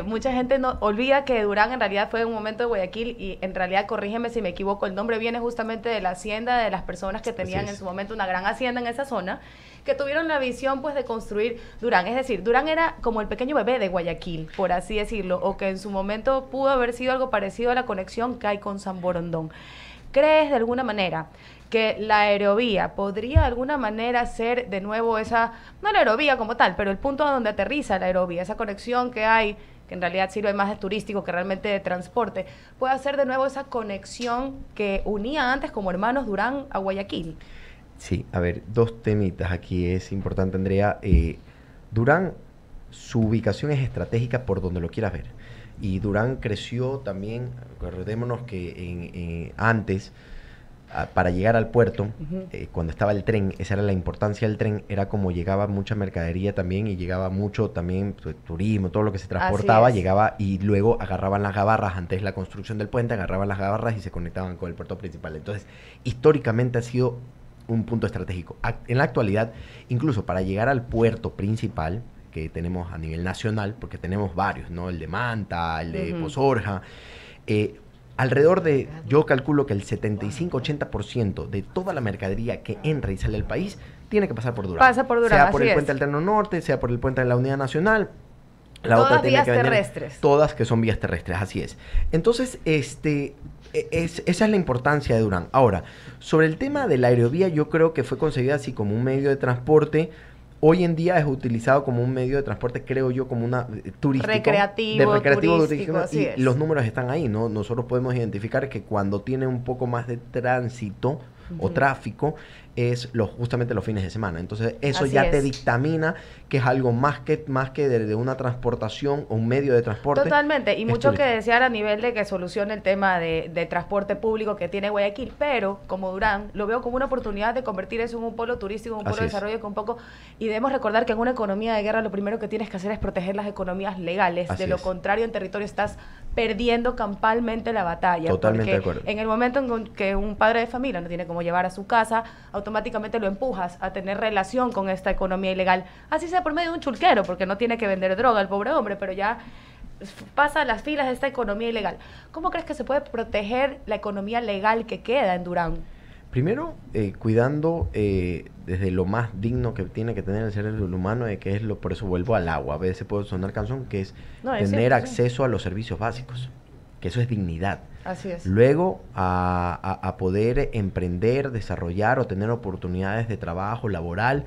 S5: Mucha gente no olvida que Durán en realidad fue un momento de Guayaquil, y en realidad, corrígeme si me equivoco, el nombre viene justamente de la hacienda, de las personas que tenían en su momento una gran hacienda en esa zona, que tuvieron la visión pues de construir Durán. Es decir, Durán era como el pequeño bebé de Guayaquil, por así decirlo, o que en su momento pudo haber sido algo parecido a la conexión que hay con San Borondón. ¿Crees de alguna manera que la aerovía podría de alguna manera ser de nuevo esa, no la aerovía como tal, pero el punto donde aterriza la aerovía, esa conexión que hay, que en realidad sirve más de turístico que realmente de transporte, puede hacer de nuevo esa conexión que unía antes como hermanos Durán a Guayaquil?
S2: Sí, a ver, dos temitas aquí es importante, Andrea. Durán, su ubicación es estratégica por donde lo quieras ver. Y Durán creció también, recordémonos que antes, para llegar al puerto, cuando estaba el tren, esa era la importancia del tren, era como llegaba mucha mercadería también, y llegaba mucho también turismo, todo lo que se transportaba, llegaba y luego agarraban las gabarras, antes de la construcción del puente, agarraban las gabarras y se conectaban con el puerto principal. Entonces, históricamente ha sido un punto estratégico. En la actualidad, incluso para llegar al puerto principal que tenemos a nivel nacional, porque tenemos varios, ¿no? El de Manta, el de Pozorja, alrededor de, yo calculo que el 75-80% de toda la mercadería que entra y sale del país tiene que pasar por Durán.
S5: Pasa por Durán,
S2: sea por el puente alterno norte, sea por el puente de la Unidad Nacional.
S5: Todas vías terrestres.
S2: Todas que son vías terrestres, así es. Entonces, esa es la importancia de Durán. Ahora, sobre el tema de la aerovía, yo creo que fue concebida así como un medio de transporte hoy en día es utilizado como un medio de transporte, creo yo, como una turístico.
S5: Recreativo, turístico,
S2: y los números están ahí, ¿no? Nosotros podemos identificar que cuando tiene un poco más de tránsito o tráfico, es justamente los fines de semana. Entonces, eso
S5: Así
S2: ya te
S5: es.
S2: dictamina que es algo más que de una transportación o un medio de transporte.
S5: Totalmente, y mucho
S2: turístico.
S5: que desear a nivel de que solucione el tema de transporte público que tiene Guayaquil, pero como Durán, lo veo como una oportunidad de convertir eso en un polo turístico, un polo
S2: Así
S5: de
S2: es.
S5: desarrollo que un poco, y debemos recordar que en una economía de guerra lo primero que tienes que hacer es proteger las economías legales,
S2: Así
S5: de lo
S2: es.
S5: contrario en territorio estás perdiendo campalmente la batalla.
S2: Totalmente de
S5: porque
S2: acuerdo.
S5: en el momento en que un padre de familia no tiene cómo llevar a su casa, automáticamente lo empujas a tener relación con esta economía ilegal, así sea por medio de un chulquero, porque no tiene que vender droga el pobre hombre, pero ya pasa las filas de esta economía ilegal. ¿Cómo crees que se puede proteger la economía legal que queda en Durán?
S2: Primero, cuidando desde lo más digno que tiene que tener el ser humano, que es por eso vuelvo al agua. A veces puede sonar canción, que es tener
S5: cierto,
S2: acceso a los servicios básicos, que eso es dignidad.
S5: Así es.
S2: Luego, a poder emprender, desarrollar o tener oportunidades de trabajo laboral,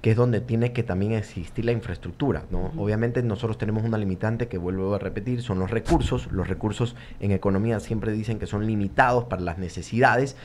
S2: que es donde tiene que también existir la infraestructura, ¿no? Obviamente nosotros tenemos una limitante que vuelvo a repetir, son los recursos. Los recursos en economía siempre dicen que son limitados para las necesidades.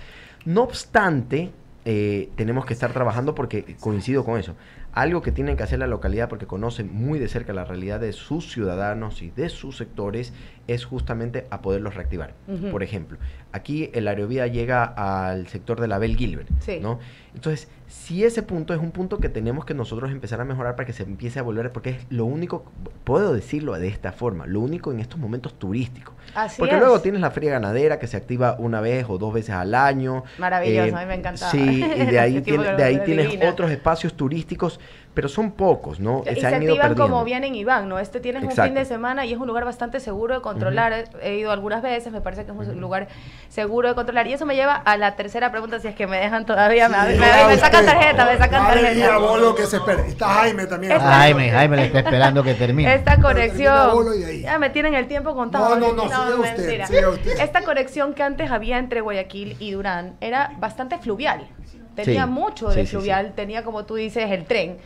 S2: No obstante, tenemos que estar trabajando porque coincido con eso. Algo que tiene que hacer la localidad porque conoce muy de cerca la realidad de sus ciudadanos y de sus sectores es justamente a poderlos reactivar. Por ejemplo, aquí el aerovía llega al sector de la Bel Gilbert,
S5: Sí.
S2: ¿no? Entonces, si ese punto es un punto que tenemos que nosotros empezar a mejorar para que se empiece a volver, porque es lo único, puedo decirlo de esta forma, lo único en estos momentos turístico.
S5: Así
S2: Porque
S5: es.
S2: luego tienes la feria ganadera que se activa una vez o 2 veces al año.
S5: Maravilloso, a mí me encantaba.
S2: Sí, y de ahí,
S5: Ese tipo
S2: de ahí
S5: de
S2: tienes
S5: divina.
S2: otros espacios turísticos, pero son pocos, ¿no?
S5: Y se
S2: han ido
S5: activan
S2: perdiendo.
S5: como vienen y van, ¿no? Tienes un
S2: Exacto.
S5: fin de semana y es un lugar bastante seguro de controlar. He ido algunas veces, me parece que es un lugar seguro de controlar. Y eso me lleva a la tercera pregunta, si es que me dejan todavía. Me sacan tarjeta, me sacan tarjeta.
S1: Bolo que se espere. Está Jaime también.
S4: Jaime le está esperando que termine.
S5: Esta conexión,
S1: Bolo y ahí.
S5: ya me tienen el tiempo contado.
S1: No, siga usted,
S5: mentira.
S1: siga usted.
S5: Esta conexión que antes había entre Guayaquil y Durán era bastante fluvial. Tenía
S2: Sí,
S5: mucho de
S2: sí,
S5: fluvial, tenía, como tú dices, el tren.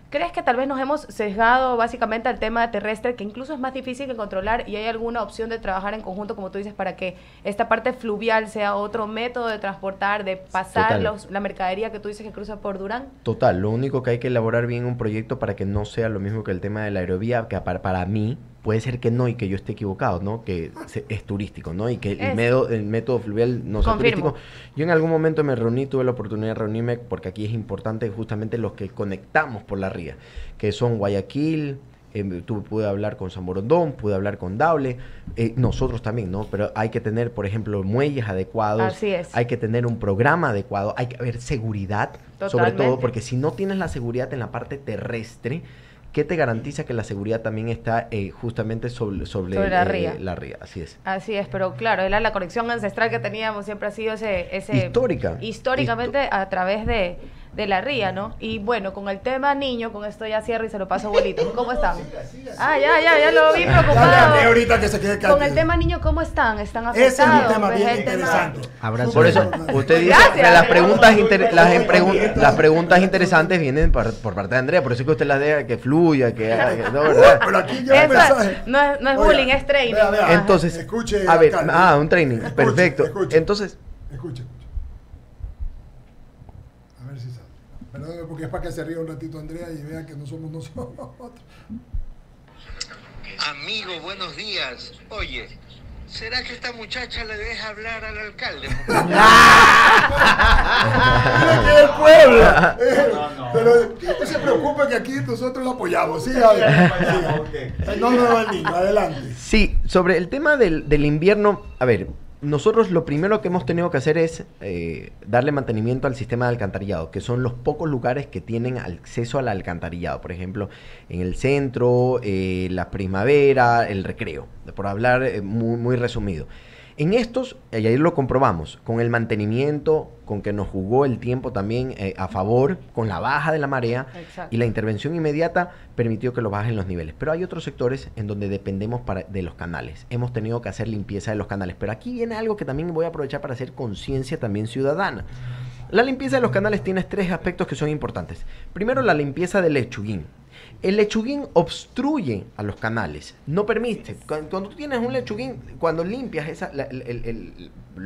S5: ¿Crees que tal vez nos hemos sesgado básicamente al tema terrestre, que incluso es más difícil que controlar, y hay alguna opción de trabajar en conjunto, como tú dices, para que esta parte fluvial sea otro método de transportar, de pasar
S2: Total.
S5: la mercadería que tú dices que cruza por Durán?
S2: Total, lo único que hay que elaborar bien un proyecto para que no sea lo mismo que el tema de la aerovía, que para mí puede ser que no y que yo esté equivocado, ¿no? Que es turístico, ¿no? Y que el método fluvial no sea
S5: Confirmo.
S2: turístico. Yo en algún momento me reuní, tuve la oportunidad de reunirme, porque aquí es importante justamente los que conectamos por la ría, que son Guayaquil, pude hablar con San Borondón, pude hablar con Daule, nosotros también, ¿no? Pero hay que tener, por ejemplo, muelles adecuados,
S5: Así es.
S2: hay que tener un programa adecuado, hay que haber seguridad, sobre
S5: Totalmente.
S2: todo, porque si no tienes la seguridad en la parte terrestre, ¿qué te garantiza que la seguridad también está justamente sobre
S5: la ría?
S2: La ría, así es.
S5: Así es, pero claro, la conexión ancestral que teníamos siempre ha sido ese históricamente a través de la ría, ¿no? Y bueno, con el tema niño, con esto ya cierro y se lo paso a abuelito. ¿Cómo están? Ya lo vi preocupado.
S1: Dale, ahorita que se quede
S5: Con
S1: callado.
S5: el tema niño, ¿cómo están? ¿Están
S1: Ese es
S5: afectados?
S1: un tema
S5: Pues
S1: bien
S5: el tema-
S1: interesante.
S4: Abrazo.
S2: Por eso, usted dice
S5: Gracias.
S2: que las preguntas interesantes vienen por parte de Andrea, por eso es que usted las deja que fluya, no, ¿verdad?
S1: Pero aquí ya un
S5: Eso
S1: mensaje.
S5: no es
S1: Oiga,
S5: bullying, es training.
S1: vea.
S2: Entonces,
S1: Escuche,
S2: a ver,
S1: alcalde.
S2: un training,
S1: Escuche,
S2: perfecto.
S1: escuche.
S2: Entonces,
S1: Escuche. A ver si sale. Perdón, porque es para que se ría un ratito Andrea y vea que no somos nosotros.
S6: Amigo, buenos días. Oye, ¿será que esta muchacha le deja hablar al alcalde?
S1: Mira que es Puebla. Pero no se preocupe que aquí nosotros lo apoyamos. Sí, no, el niño, adelante.
S2: sí, sobre el tema del invierno, a ver, nosotros lo primero que hemos tenido que hacer es darle mantenimiento al sistema de alcantarillado, que son los pocos lugares que tienen acceso al alcantarillado. Por ejemplo, en el centro, la primavera, el recreo, por hablar muy resumido. En estos, y ahí lo comprobamos, con el mantenimiento, con que nos jugó el tiempo también a favor, con la baja de la marea.
S5: Exacto.
S2: Y la intervención inmediata permitió que lo bajen los niveles. Pero hay otros sectores en donde dependemos de los canales. Hemos tenido que hacer limpieza de los canales. Pero aquí viene algo que también voy a aprovechar para hacer conciencia también ciudadana. La limpieza de los canales tiene 3 aspectos que son importantes. Primero, la limpieza del lechuguín. El lechuguín obstruye a los canales, no permite. Cuando tú tienes un lechuguín, cuando limpias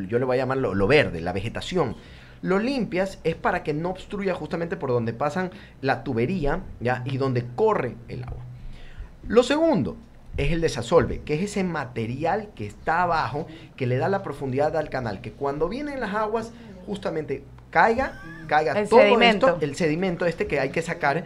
S2: yo le voy a llamar lo verde, la vegetación, lo limpias es para que no obstruya justamente por donde pasan la tubería, ¿ya? Y donde corre el agua. Lo segundo es el desasolve, que es ese material que está abajo, que le da la profundidad al canal, que cuando vienen las aguas, justamente caiga
S5: el
S2: todo
S5: sedimento.
S2: esto, el sedimento que hay que sacar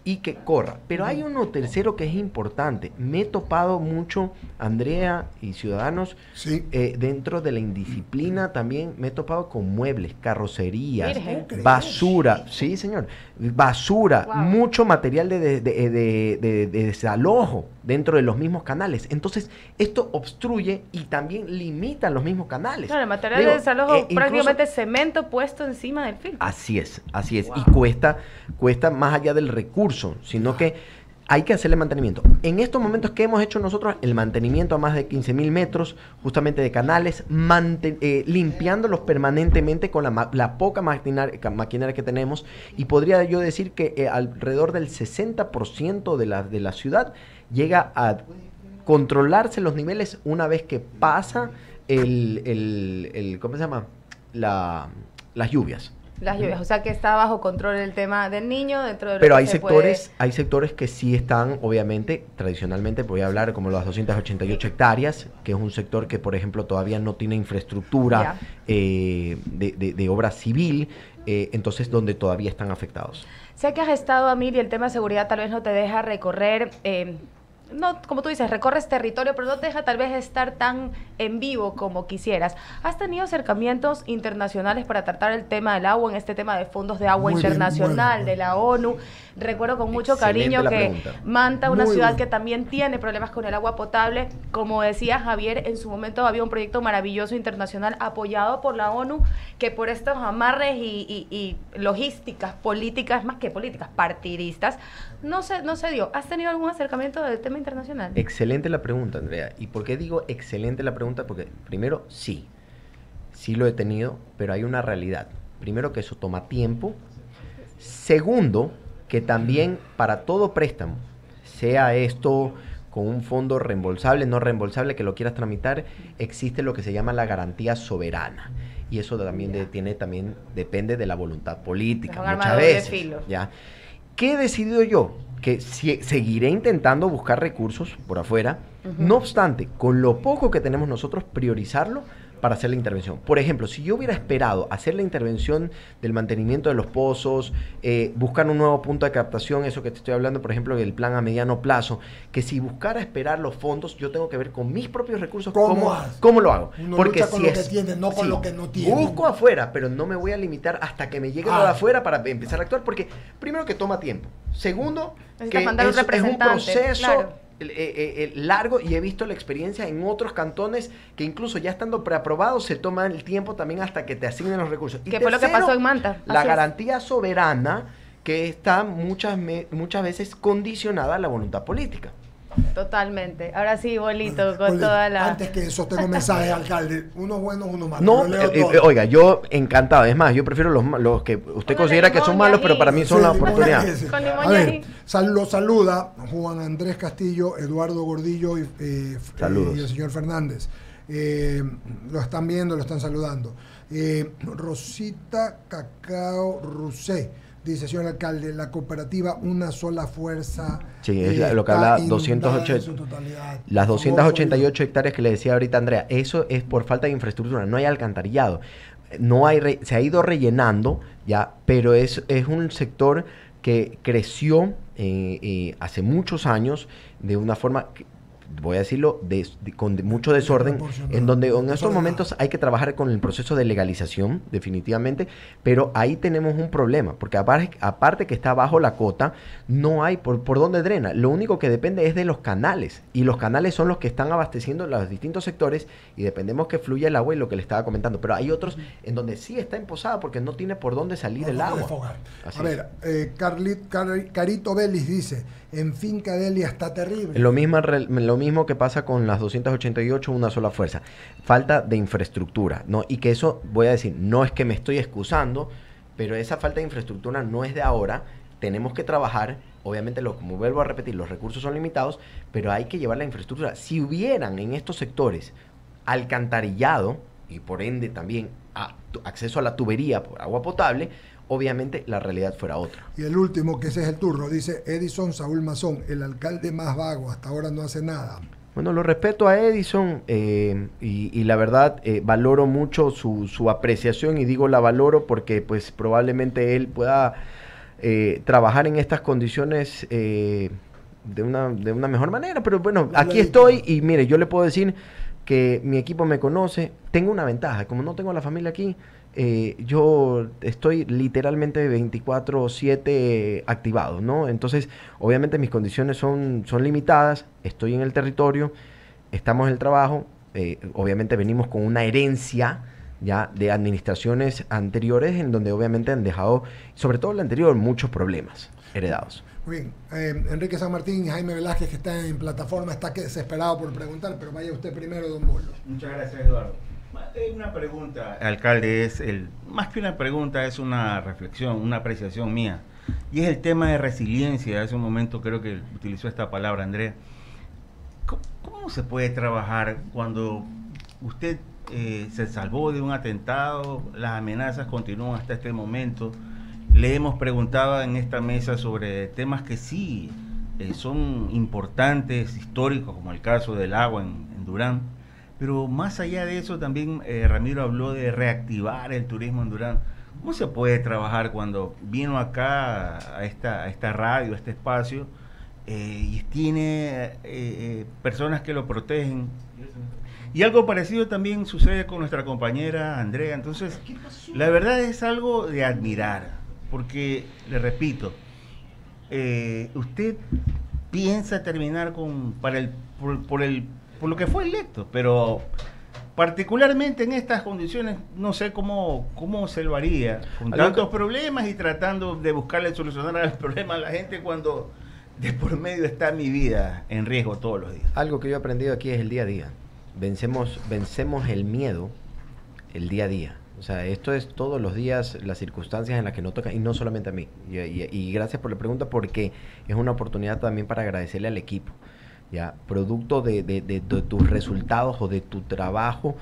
S2: y que corra. Pero hay uno tercero que es importante. Me he topado mucho, Andrea y ciudadanos,
S1: sí.
S2: Dentro de la indisciplina también me he topado con muebles, carrocerías, basura, sí señor, basura, mucho material de desalojo dentro de los mismos canales. Entonces, esto obstruye y también limita los mismos canales.
S5: Claro, el material de desalojo prácticamente es cemento puesto encima del filtro.
S2: Así es. Y cuesta más allá del recurso, sino que hay que hacerle mantenimiento. En estos momentos, ¿qué hemos hecho nosotros? El mantenimiento a más de 15.000 metros, justamente de canales, limpiándolos permanentemente con la poca maquinaria que tenemos. Y podría yo decir que alrededor del 60% de la ciudad llega a controlarse los niveles una vez que pasa ¿cómo se llama? Las lluvias.
S5: Las lluvias, o sea que está bajo control el tema del niño dentro de lo
S2: Pero
S5: que
S2: hay sectores que sí están, obviamente, tradicionalmente, voy a hablar como las 288 hectáreas, que es un sector que, por ejemplo, todavía no tiene infraestructura de obra civil, entonces donde todavía están afectados.
S5: Sé que has estado, Amir, y el tema de seguridad tal vez no te deja recorrer... no, como tú dices, recorres territorio, pero no te deja tal vez estar tan en vivo como quisieras. ¿Has tenido acercamientos internacionales para tratar el tema del agua, en este tema de fondos de agua internacional, de la ONU? Recuerdo con mucho cariño que Manta, una ciudad que también tiene problemas con el agua potable, como decía Javier, en su momento había un proyecto maravilloso internacional apoyado por la ONU, que por estos amarres y logísticas políticas, más que políticas, partidistas, no se dio. ¿Has tenido algún acercamiento del tema internacional?
S2: Excelente la pregunta, Andrea. ¿Y por qué digo excelente la pregunta? Porque primero, sí lo he tenido, pero hay una realidad. Primero, que eso toma tiempo. Segundo, que también para todo préstamo, sea esto con un fondo reembolsable, no reembolsable, que lo quieras tramitar, existe lo que se llama la garantía soberana. Y eso también depende de la voluntad política, muchas veces. ¿Ya? ¿Qué he decidido yo? Que seguiré intentando buscar recursos por afuera, no obstante, con lo poco que tenemos nosotros, priorizarlo para hacer la intervención. Por ejemplo, si yo hubiera esperado hacer la intervención del mantenimiento de los pozos, buscar un nuevo punto de captación, eso que te estoy hablando, por ejemplo, del plan a mediano plazo, que si buscara esperar los fondos, yo tengo que ver con mis propios recursos cómo lo hago.
S1: Uno porque lucha con lo que tiene, no con lo que no tiene.
S2: Busco afuera, pero no me voy a limitar hasta que me llegue lo de afuera para empezar a actuar, porque primero que toma tiempo. Segundo, que es un proceso largo, y he visto la experiencia en otros cantones que incluso ya estando preaprobados se toman el tiempo también hasta que te asignen los recursos.
S5: ¿Qué fue lo que pasó en Manta?
S2: La garantía soberana, que está muchas veces condicionada a la voluntad política.
S5: Totalmente. Ahora sí, Bolito, con toda la...
S1: Antes que eso, tengo mensaje, alcalde. Unos buenos, unos malos.
S2: No, oiga, yo encantado. Es más, yo prefiero los que usted considera que son malos, pero para mí son la oportunidad.
S1: A ver, lo saluda Juan Andrés Castillo, Eduardo Gordillo y el señor Fernández. Lo están viendo, lo están saludando. Rosita Cacao Rusé dice: señor alcalde, la cooperativa Una Sola Fuerza.
S2: Sí, es lo que habla 208. Las 288 hectáreas que le decía ahorita Andrea, eso es por falta de infraestructura, no hay alcantarillado. Se ha ido rellenando, ya, pero es un sector que creció hace muchos años de una forma, voy a decirlo, con mucho desorden, en donde en estos momentos hay que trabajar con el proceso de legalización, definitivamente, pero ahí tenemos un problema, porque aparte que está bajo la cota, no hay por dónde drena. Lo único que depende es de los canales, y los canales son los que están abasteciendo los distintos sectores, y dependemos que fluya el agua, y lo que le estaba comentando, pero hay otros en donde sí está emposada porque no tiene por dónde salir el agua.
S1: A ver, Carito Vélez dice: en Finca Delia está terrible.
S2: Lo mismo que pasa con las 288, Una Sola Fuerza. Falta de infraestructura, ¿no? Y que eso, voy a decir, no es que me estoy excusando, pero esa falta de infraestructura no es de ahora. Tenemos que trabajar, obviamente, como vuelvo a repetir, los recursos son limitados, pero hay que llevar la infraestructura. Si hubieran en estos sectores alcantarillado y por ende también acceso a la tubería por agua potable, obviamente la realidad fuera otra.
S1: Y el último, que ese es el turno, dice Edison Saúl Mazón, el alcalde más vago, hasta ahora no hace nada.
S2: Bueno, lo respeto a Edison y la verdad valoro mucho su apreciación, y digo la valoro porque pues probablemente él pueda trabajar en estas condiciones de una mejor manera, pero bueno, aquí estoy y mire, yo le puedo decir que mi equipo me conoce. Tengo una ventaja, como no tengo a la familia aquí, yo estoy literalmente 24/7 activado, ¿no? Entonces, obviamente mis condiciones son limitadas, estoy en el territorio, estamos en el trabajo, obviamente venimos con una herencia ya de administraciones anteriores en donde obviamente han dejado, sobre todo la anterior, muchos problemas heredados.
S1: Muy bien, Enrique San Martín y Jaime Velázquez, que está en plataforma, está desesperado por preguntar, pero vaya usted primero, don Bolo.
S7: Muchas gracias, Eduardo. Una pregunta, alcalde, más que una pregunta, es una reflexión, una apreciación mía, y es el tema de resiliencia. Hace un momento creo que utilizó esta palabra, Andrea. ¿Cómo se puede trabajar cuando usted se salvó de un atentado, las amenazas continúan hasta este momento? Le hemos preguntado en esta mesa sobre temas que sí son importantes, históricos, como el caso del agua en Durán, pero más allá de eso también Ramiro habló de reactivar el turismo en Durán. ¿Cómo se puede trabajar cuando vino acá a esta radio, a este espacio, y tiene personas que lo protegen? Y algo parecido también sucede con nuestra compañera Andrea. Entonces, la verdad es algo de admirar. Porque, le repito, usted piensa terminar por lo que fue electo, pero particularmente en estas condiciones no sé cómo se lo haría, con tantos problemas y tratando de buscarle solucionar al problema a la gente cuando de por medio está mi vida en riesgo todos los días.
S2: Algo que yo he aprendido aquí es el día a día. Vencemos el miedo el día a día. O sea, esto es todos los días, las circunstancias en las que no toca, y no solamente a mí. Y gracias por la pregunta, porque es una oportunidad también para agradecerle al equipo. Ya, producto de tus resultados o de tu trabajo,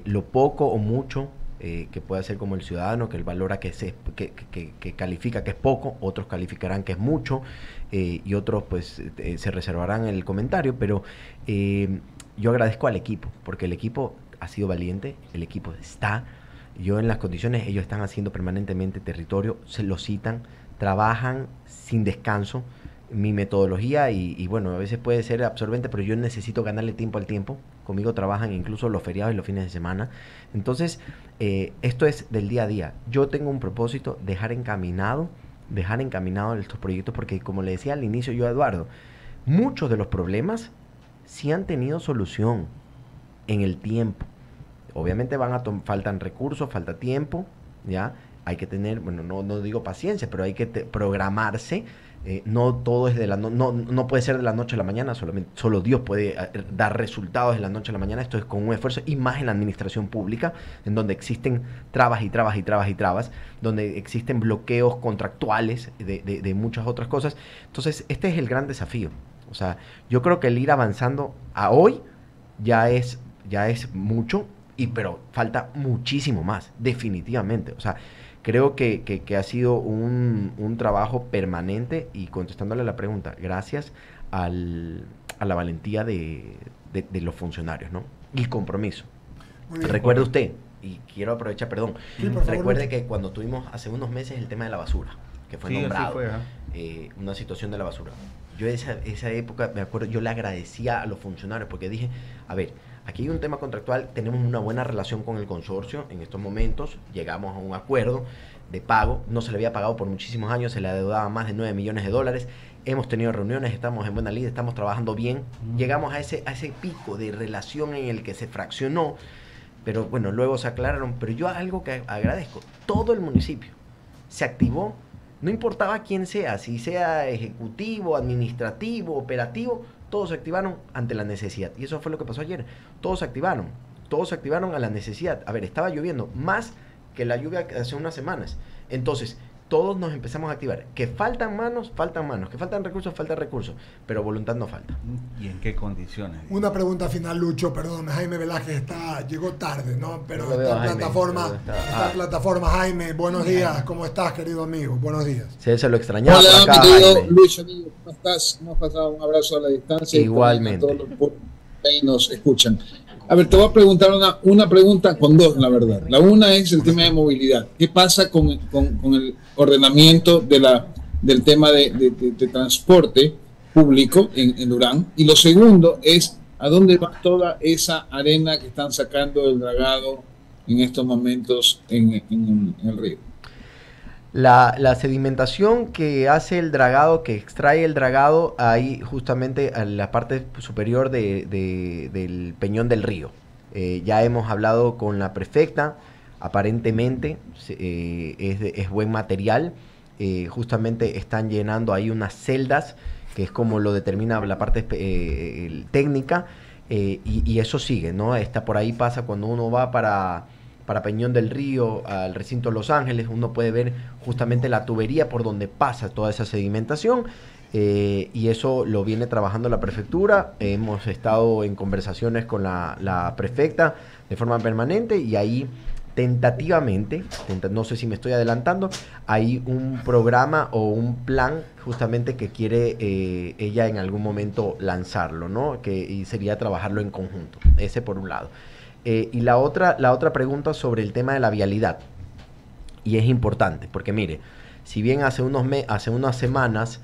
S2: lo poco o mucho que puede hacer como el ciudadano, que él valora que califica que es poco, otros calificarán que es mucho, y otros pues se reservarán el comentario, pero yo agradezco al equipo, porque el equipo ha sido valiente, el equipo está... Yo en las condiciones, ellos están haciendo permanentemente territorio, se lo citan, trabajan sin descanso. Mi metodología, y bueno, a veces puede ser absorbente, pero yo necesito ganarle tiempo al tiempo. Conmigo trabajan incluso los feriados y los fines de semana. Entonces, esto es del día a día. Yo tengo un propósito, dejar encaminado estos proyectos, porque como le decía al inicio yo a Eduardo, muchos de los problemas sí han tenido solución en el tiempo. Obviamente faltan recursos, falta tiempo, ¿ya? Hay que tener, bueno, no digo paciencia, pero hay que programarse. No todo es no puede ser de la noche a la mañana, solo Dios puede dar resultados de la noche a la mañana. Esto es con un esfuerzo, y más en la administración pública, en donde existen trabas y trabas y trabas y trabas, donde existen bloqueos contractuales de muchas otras cosas. Entonces, este es el gran desafío. O sea, yo creo que el ir avanzando a hoy ya es mucho, pero falta muchísimo más, definitivamente. O sea, creo que ha sido un trabajo permanente, y contestándole la pregunta, gracias a la valentía de los funcionarios, ¿no? Y compromiso. Recuerde usted, y quiero aprovechar, perdón, recuerde que cuando tuvimos hace unos meses el tema de la basura, que fue nombrado, una situación de la basura. Yo esa época, me acuerdo, yo le agradecía a los funcionarios, porque dije, a ver, aquí hay un tema contractual, tenemos una buena relación con el consorcio en estos momentos, llegamos a un acuerdo de pago, no se le había pagado por muchísimos años, se le adeudaba más de $9 millones, hemos tenido reuniones, estamos en buena línea, estamos trabajando bien, llegamos a ese pico de relación en el que se fraccionó, pero bueno, luego se aclararon. Pero yo algo que agradezco, todo el municipio se activó, no importaba quién sea, si sea ejecutivo, administrativo, operativo, todos se activaron ante la necesidad. Y eso fue lo que pasó ayer. Todos se activaron a la necesidad. A ver, estaba lloviendo más que la lluvia hace unas semanas. Entonces, todos nos empezamos a activar. Que faltan manos, que faltan recursos, pero voluntad no falta.
S7: ¿Y en qué condiciones?
S1: Una pregunta final, Lucho, perdóname, Jaime Velázquez llegó tarde, ¿no? Pero
S2: no
S1: esta plataforma, Jaime, buenos días, ¿cómo estás, querido amigo? Buenos días.
S2: Sí, se lo extrañaba.
S8: Hola,
S2: acá,
S8: mi querido Lucho, ¿cómo estás? Hemos pasado un abrazo a la distancia.
S2: Igualmente.
S8: A todos los que nos escuchan. A ver, te voy a preguntar una pregunta con dos, la verdad. La una es el tema de movilidad. ¿Qué pasa con el ordenamiento del tema de transporte público en Durán? Y lo segundo es, ¿a dónde va toda esa arena que están sacando del dragado en estos momentos en el río?
S2: La sedimentación que hace el dragado, que extrae el dragado, ahí justamente en la parte superior del peñón del río. Ya hemos hablado con la prefecta, aparentemente es buen material. Justamente están llenando ahí unas celdas, que es como lo determina la parte técnica, y eso sigue, ¿no? Está por ahí, pasa cuando uno va para Peñón del Río, al recinto Los Ángeles, uno puede ver justamente la tubería por donde pasa toda esa sedimentación, y eso lo viene trabajando la prefectura. Hemos estado en conversaciones con la prefecta de forma permanente, y ahí tentativamente, no sé si me estoy adelantando, hay un programa o un plan justamente que quiere ella en algún momento lanzarlo, ¿no? Y sería trabajarlo en conjunto, ese por un lado. Y la otra pregunta sobre el tema de la vialidad, y es importante, porque mire, si bien hace unas semanas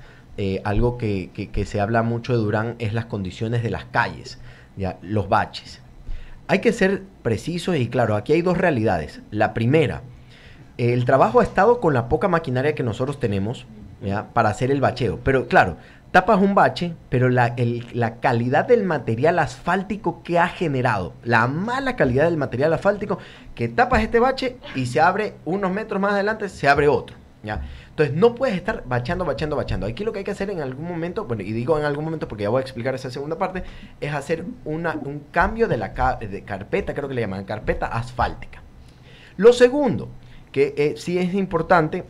S2: algo que se habla mucho de Durán es las condiciones de las calles, ¿ya? Los baches. Hay que ser precisos y claro, aquí hay dos realidades. La primera, el trabajo ha estado con la poca maquinaria que nosotros tenemos, ¿ya? Para hacer el bacheo, pero claro, tapas un bache, pero la calidad del material asfáltico que ha generado, la mala calidad del material asfáltico, que tapas este bache y se abre unos metros más adelante, se abre otro, ¿ya? Entonces no puedes estar bachando. Aquí lo que hay que hacer en algún momento, bueno, y digo en algún momento porque ya voy a explicar esa segunda parte, es hacer un cambio de carpeta, creo que le llaman carpeta asfáltica. Lo segundo, que sí es importante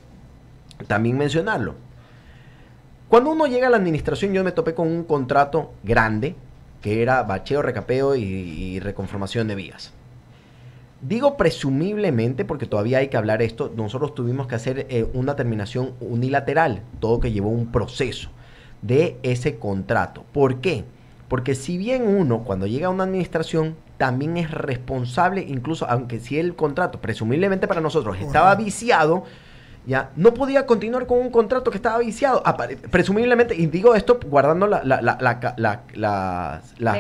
S2: también mencionarlo. Cuando uno llega a la administración, yo me topé con un contrato grande, que era bacheo, recapeo y reconformación de vías. Digo presumiblemente porque todavía hay que hablar esto. Nosotros tuvimos que hacer una terminación unilateral, todo que llevó un proceso de ese contrato. ¿Por qué? Porque si bien uno cuando llega a una administración también es responsable, incluso aunque si el contrato presumiblemente para nosotros estaba viciado, ya no podía continuar con un contrato que estaba viciado, presumiblemente, y digo esto guardando las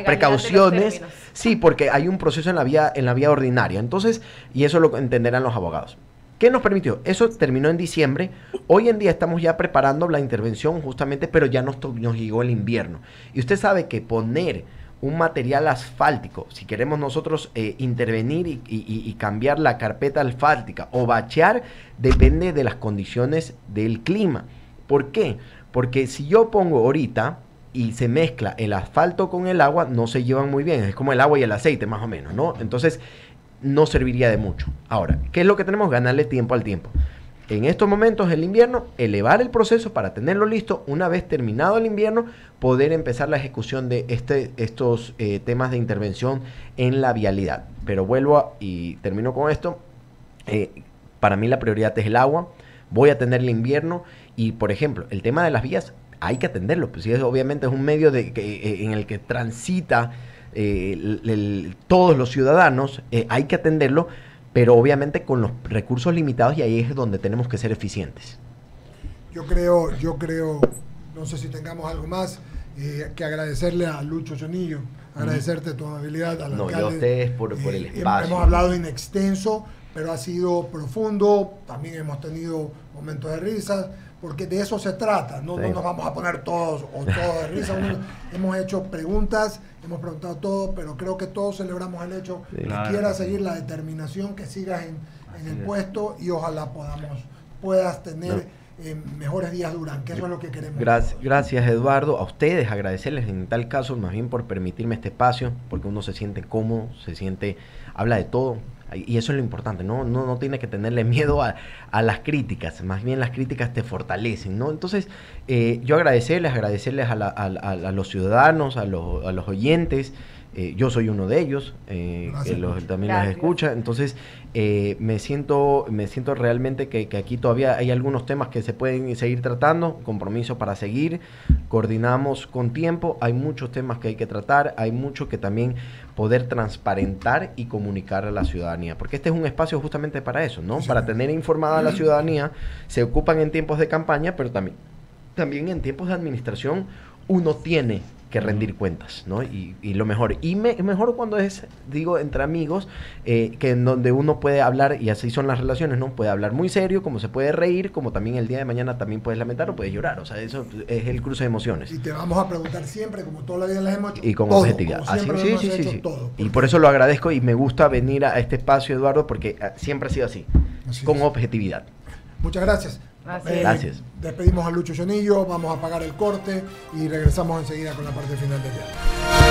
S2: precauciones, sí, porque hay un proceso en la vía ordinaria, entonces, y eso lo entenderán los abogados. ¿Qué nos permitió? Eso terminó en diciembre. Hoy en día estamos ya preparando la intervención justamente, pero ya nos llegó el invierno. Y usted sabe que poner un material asfáltico, si queremos nosotros intervenir y cambiar la carpeta asfáltica o bachear, depende de las condiciones del clima. ¿Por qué? Porque si yo pongo ahorita y se mezcla el asfalto con el agua, no se llevan muy bien, es como el agua y el aceite más o menos, ¿no? Entonces no serviría de mucho. Ahora, ¿qué es lo que tenemos? Ganarle tiempo al tiempo. En estos momentos del invierno, elevar el proceso para tenerlo listo, una vez terminado el invierno, poder empezar la ejecución de estos temas de intervención en la vialidad. Pero y termino con esto, para mí la prioridad es el agua, voy a atender el invierno y, por ejemplo, el tema de las vías hay que atenderlo, pues si obviamente es un medio en el que transita todos los ciudadanos, hay que atenderlo, pero obviamente con los recursos limitados, y ahí es donde tenemos que ser eficientes.
S1: Yo creo, no sé si tengamos algo más que agradecerle a Lucho Chonillo, agradecerte tu amabilidad al alcalde.
S2: Yo a ustedes por el espacio.
S1: Hemos hablado en extenso, pero ha sido profundo, también hemos tenido momentos de risas, porque de eso se trata, no nos vamos a poner todos de risa. Hemos hecho preguntas, hemos preguntado todo, pero creo que todos celebramos el hecho que quieras seguir la determinación, que sigas en el puesto y ojalá puedas tener mejores días Durán, que eso es lo que queremos.
S2: Gracias, Eduardo. A ustedes agradecerles en tal caso, más bien por permitirme este espacio, porque uno se siente cómodo, habla de todo, Y eso es lo importante, no tiene que tenerle miedo a las críticas, más bien las críticas te fortalecen, ¿no? Entonces, yo agradecerles a los ciudadanos, a los oyentes. Yo soy uno de ellos, que también los escucha. Entonces, me siento realmente que aquí todavía hay algunos temas que se pueden seguir tratando, compromiso para seguir, coordinamos con tiempo, hay muchos temas que hay que tratar, hay mucho que también poder transparentar y comunicar a la ciudadanía, porque este es un espacio justamente para eso, ¿no? Sí. Para tener informada a la ciudadanía. Se ocupan en tiempos de campaña, pero también en tiempos de administración uno tiene que rendir cuentas, ¿no? Y lo mejor. Mejor cuando es, digo, entre amigos, que en donde uno puede hablar, y así son las relaciones, ¿no? Puede hablar muy serio, como se puede reír, como también el día de mañana también puedes lamentar o puedes llorar. O sea, eso es el cruce de emociones.
S1: Y te vamos a preguntar siempre, como toda la vida les hemos hecho.
S2: Y con objetividad. Sí. Todo, y por eso lo agradezco y me gusta venir a este espacio, Eduardo, porque siempre ha sido así con objetividad.
S1: Muchas gracias.
S2: Gracias.
S1: Despedimos a Lucho Chonillo, vamos a pagar el corte y regresamos enseguida con la parte final del día.